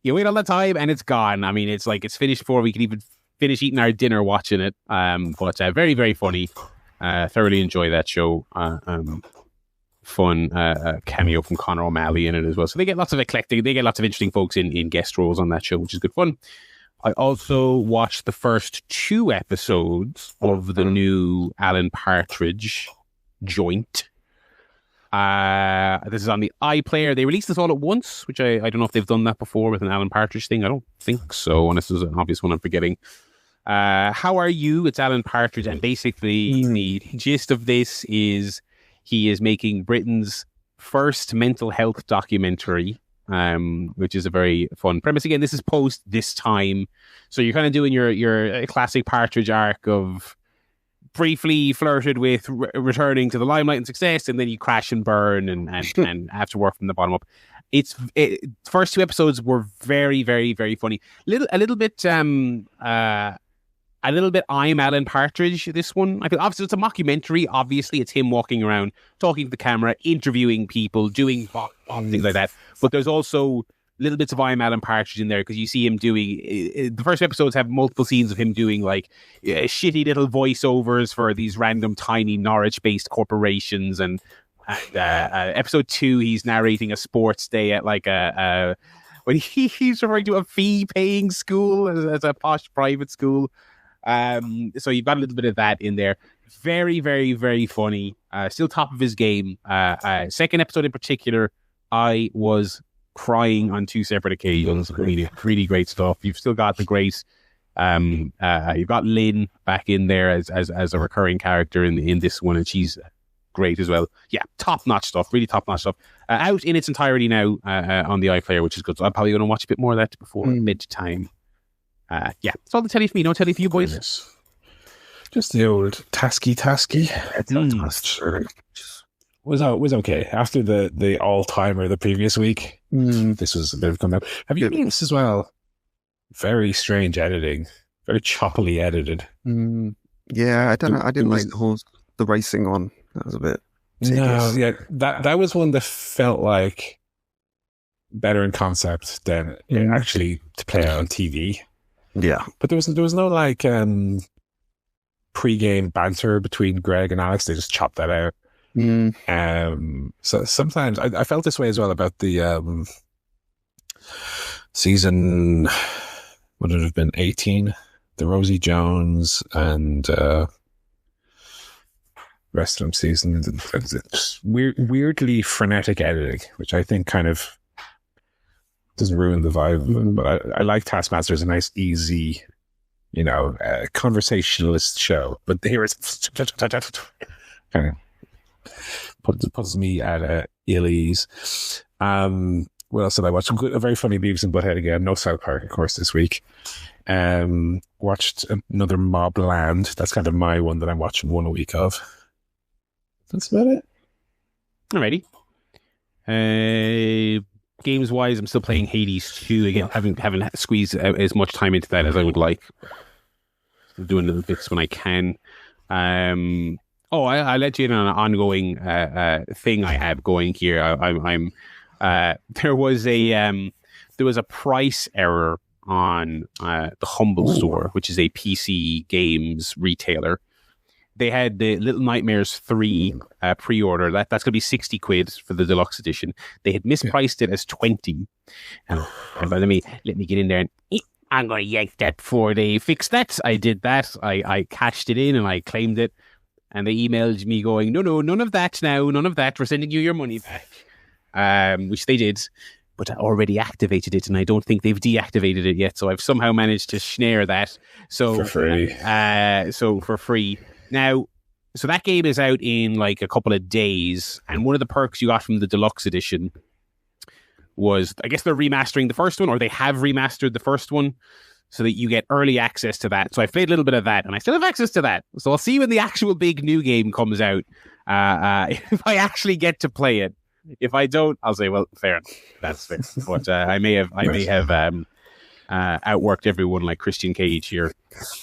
you wait all that time and it's gone. I mean, it's like it's finished before we can even finish eating our dinner watching it. But very, very funny. Thoroughly enjoy that show. Fun cameo from Conor O'Malley in it as well. So they get lots of interesting folks in guest roles on that show, which is good fun. I also watched the first 2 episodes of the new Alan Partridge joint. This is on the iPlayer. They released this all at once, which I don't know if they've done that before with an Alan Partridge thing. I don't think so, unless there's an obvious one I'm forgetting. How Are You? It's Alan Partridge, and basically the gist of this is he is making Britain's first mental health documentary which is a very fun premise. Again, this is post this time, so you're kind of doing your classic Partridge arc of briefly flirted with returning to the limelight and success, and then you crash and burn and have to work from the bottom up. First 2 episodes were very, very, very funny. A little bit I'm Alan Partridge, this one. I feel obviously it's a mockumentary. Obviously, it's him walking around, talking to the camera, interviewing people, doing things like that. But there's also little bits of I'm Alan Partridge in there, because you see him doing... The first episodes have multiple scenes of him doing like shitty little voiceovers for these random tiny Norwich-based corporations. And episode 2, he's narrating a sports day at like when he's referring to a fee-paying school as a posh private school. So you've got a little bit of that in there. Very, very, very funny. Still top of his game. Second episode in particular, I was crying on 2 separate occasions. Really, really great stuff. You've still got the great. You've got Lynn back in there as a recurring character in this one, and she's great as well. Yeah, top notch stuff. Really top notch stuff. Out in its entirety now on the iPlayer, which is good. So I'm probably going to watch a bit more of that before bedtime. Yeah, that's all the telly for me. No telly for you boys. Yes. Just the old tasky. Was okay. After the all-timer the previous week, this was a bit of a comeback. Have you seen this as well? Very strange editing. Very choppily edited. Yeah, I don't know. I didn't like the racing one. That was a bit tedious. No, yeah. That was one that felt like better in concept than actually to play out on TV. Yeah. But there was no like pre-game banter between Greg and Alex. They just chopped that out. So sometimes I felt this way as well about the season, would it have been 18? The Rosie Jones and rest of them season. It's weirdly frenetic editing, which I think kind of doesn't ruin the vibe of it. But I like Taskmaster as a nice, easy, conversationalist show. But here it's kind of puts me at ill ease. What else did I watch? A very funny Beavis and Butthead again. No South Park, of course, this week. Watched another Mobland. That's kind of my one that I'm watching one a week of. That's about it. Alrighty. Games wise, I'm still playing Hades 2 again. Haven't squeezed as much time into that as I would like. I'm doing little bits when I can. I let you in on an ongoing thing I have going here. There was a price error on the Humble Store, which is a PC games retailer. They had the Little Nightmares 3 pre-order. That's going to be 60 quid for the deluxe edition. They had mispriced it as 20. And let me get in there and I'm going to yank that before they fix that. I did that. I cashed it in and I claimed it. And they emailed me going, no, none of that now. None of that. We're sending you your money back. Which they did. But I already activated it, and I don't think they've deactivated it yet. So I've somehow managed to snare that. So for free. For free. Now, so that game is out in like a couple of days. And one of the perks you got from the deluxe edition was, I guess they're remastering the first one, or they have remastered the first one, so that you get early access to that. So I played a little bit of that, and I still have access to that. So I'll see when the actual big new game comes out, if I actually get to play it. If I don't, I'll say, well, fair enough. That's fair. But I may have outworked everyone like Christian Cage here.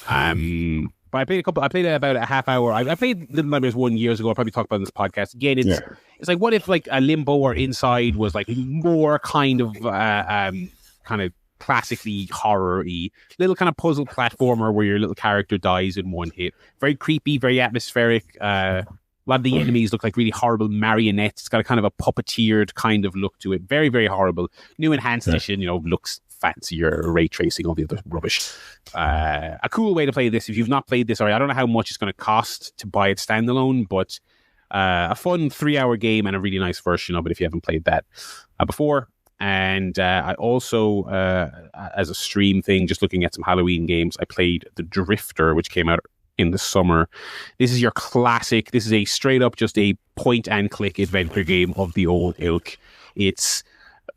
But I played about a half hour. I played Little Nightmares 1 years ago. I'll probably talk about it in this podcast again. It's like, what if like a Limbo or Inside was like more kind of classically horror-y, little kind of puzzle platformer where your little character dies in one hit. Very creepy, very atmospheric. A lot of the enemies look like really horrible marionettes. It's got a kind of a puppeteered kind of look to it. Very, very horrible. New enhanced edition, looks fancier, ray tracing, all the other rubbish. A cool way to play this, if you've not played this already, I don't know how much it's going to cost to buy it standalone, but a fun 3-hour game and a really nice version of it if you haven't played that before. And I also, as a stream thing, just looking at some Halloween games, I played The Drifter, which came out in the summer. This is your classic. This is a straight up just a point and click adventure game of the old ilk. It's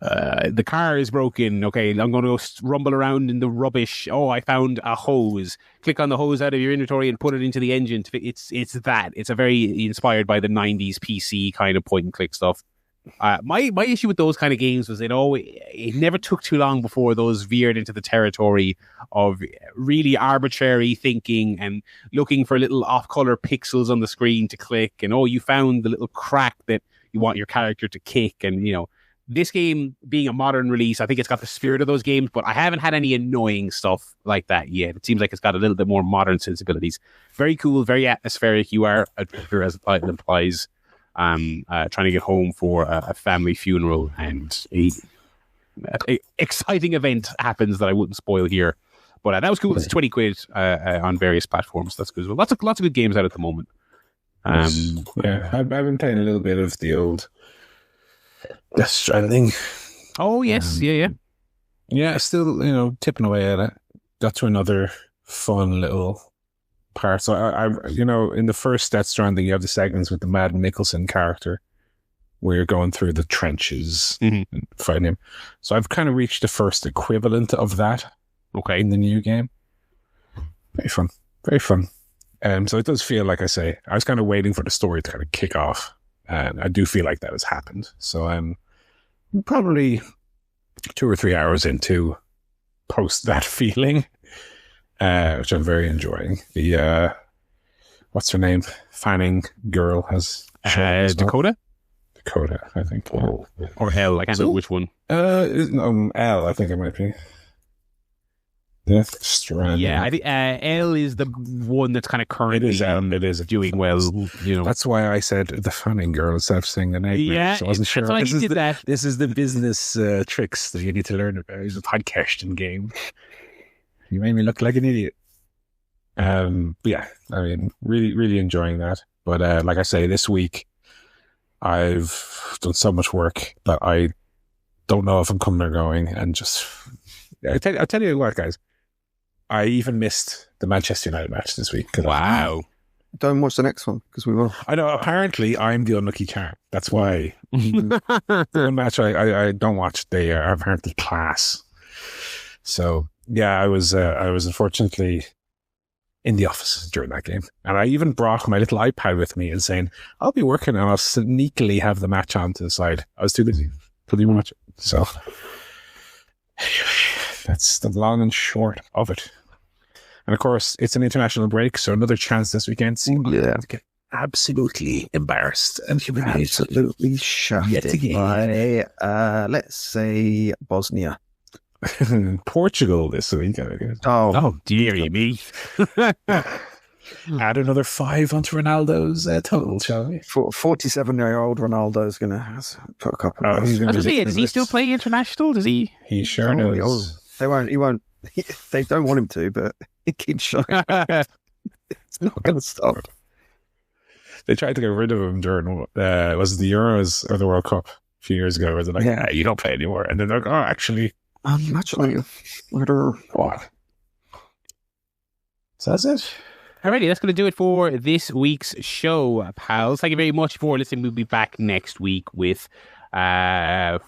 The car is broken. Okay, I'm going to go rumble around in the rubbish. Oh, I found a hose. Click on the hose out of your inventory and put it into the engine. It's that. It's a very inspired by the 90s PC kind of point and click stuff. My issue with those kind of games was it never took too long before those veered into the territory of really arbitrary thinking and looking for little off-color pixels on the screen to click, and you found the little crack that you want your character to kick. And this game being a modern release, I think it's got the spirit of those games, but I haven't had any annoying stuff like that yet. It seems like it's got a little bit more modern sensibilities. Very cool, very atmospheric. You are, as the title implies, trying to get home for a family funeral, and a exciting event happens that I wouldn't spoil here. But that was cool. It's 20 quid on various platforms. That's good as well. Lots of good games out at the moment. Yeah, I've been playing a little bit of the old Death Stranding. Oh yes, yeah. Still, tipping away at it. Got to another fun little part. So I in the first Death Stranding, you have the segments with the Mads Mikkelsen character, where you're going through the trenches and fighting him. So I've kind of reached the first equivalent of that. Okay, in the new game. Very fun, very fun. So it does feel like, I say, I was kind of waiting for the story to kind of kick off. And I do feel like that has happened. So I'm probably 2 or 3 hours into post that feeling, which I'm very enjoying. The, what's her name? Fanning girl has... Dakota? Dakota, I think. Or Elle, I can't know which one. Elle, I think it might be. Death Stranding. Yeah, I think Elle is the one that's kind of currently it is doing well. That's why I said the Fanning girl instead of saying the name. Yeah, so I wasn't sure. This is the business tricks that you need to learn about. It's a podcasting game. You made me look like an idiot. But yeah, I mean, really, really enjoying that. But like I say, this week I've done so much work that I don't know if I'm coming or going, and just I'll tell you what, guys. I even missed the Manchester United match this week. Wow. Don't watch the next one, because we will. I know, apparently I'm the unlucky charm. That's why. The one match I don't watch, they are apparently class. So, yeah, I was unfortunately in the office during that game. And I even brought my little iPad with me and saying, I'll be working and I'll sneakily have the match on to the side. I was too busy to even watch it. So, that's the long and short of it. And of course, it's an international break, so another chance this weekend. Yeah. To get absolutely embarrassed and humiliated. Absolutely shut yet again. By, let's say, Bosnia. Portugal this week, I guess. Oh dearie me. Add another 5 onto Ronaldo's total, shall we? 47-year-old Ronaldo's going to put a couple of... Does he still play international? Does he? He sure knows. He won't. They don't want him to, but he keeps showing. It's not going to stop. They tried to get rid of him during, was it the Euros or the World Cup a few years ago, where they're like, you don't play anymore. And then they're like, actually... Actually, what? So that's it. Alrighty, that's going to do it for this week's show, pals. Thank you very much for listening. We'll be back next week with Title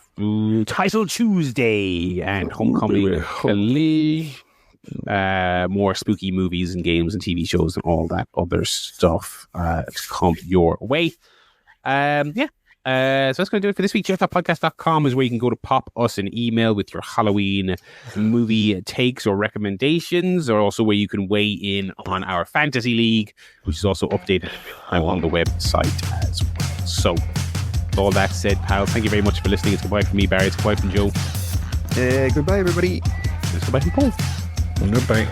Tuesday and Homecoming. More spooky movies and games and TV shows and all that other stuff to come your way. So that's going to do it for this week. ChairShotPodcast.com is where you can go to pop us an email with your Halloween movie takes or recommendations, or also where you can weigh in on our Fantasy League, which is also updated on the website as well. So, with all that said, pals, thank you very much for listening. It's goodbye from me, Barry. It's goodbye from Joe. Goodbye, everybody. It's goodbye from Paul. Goodbye.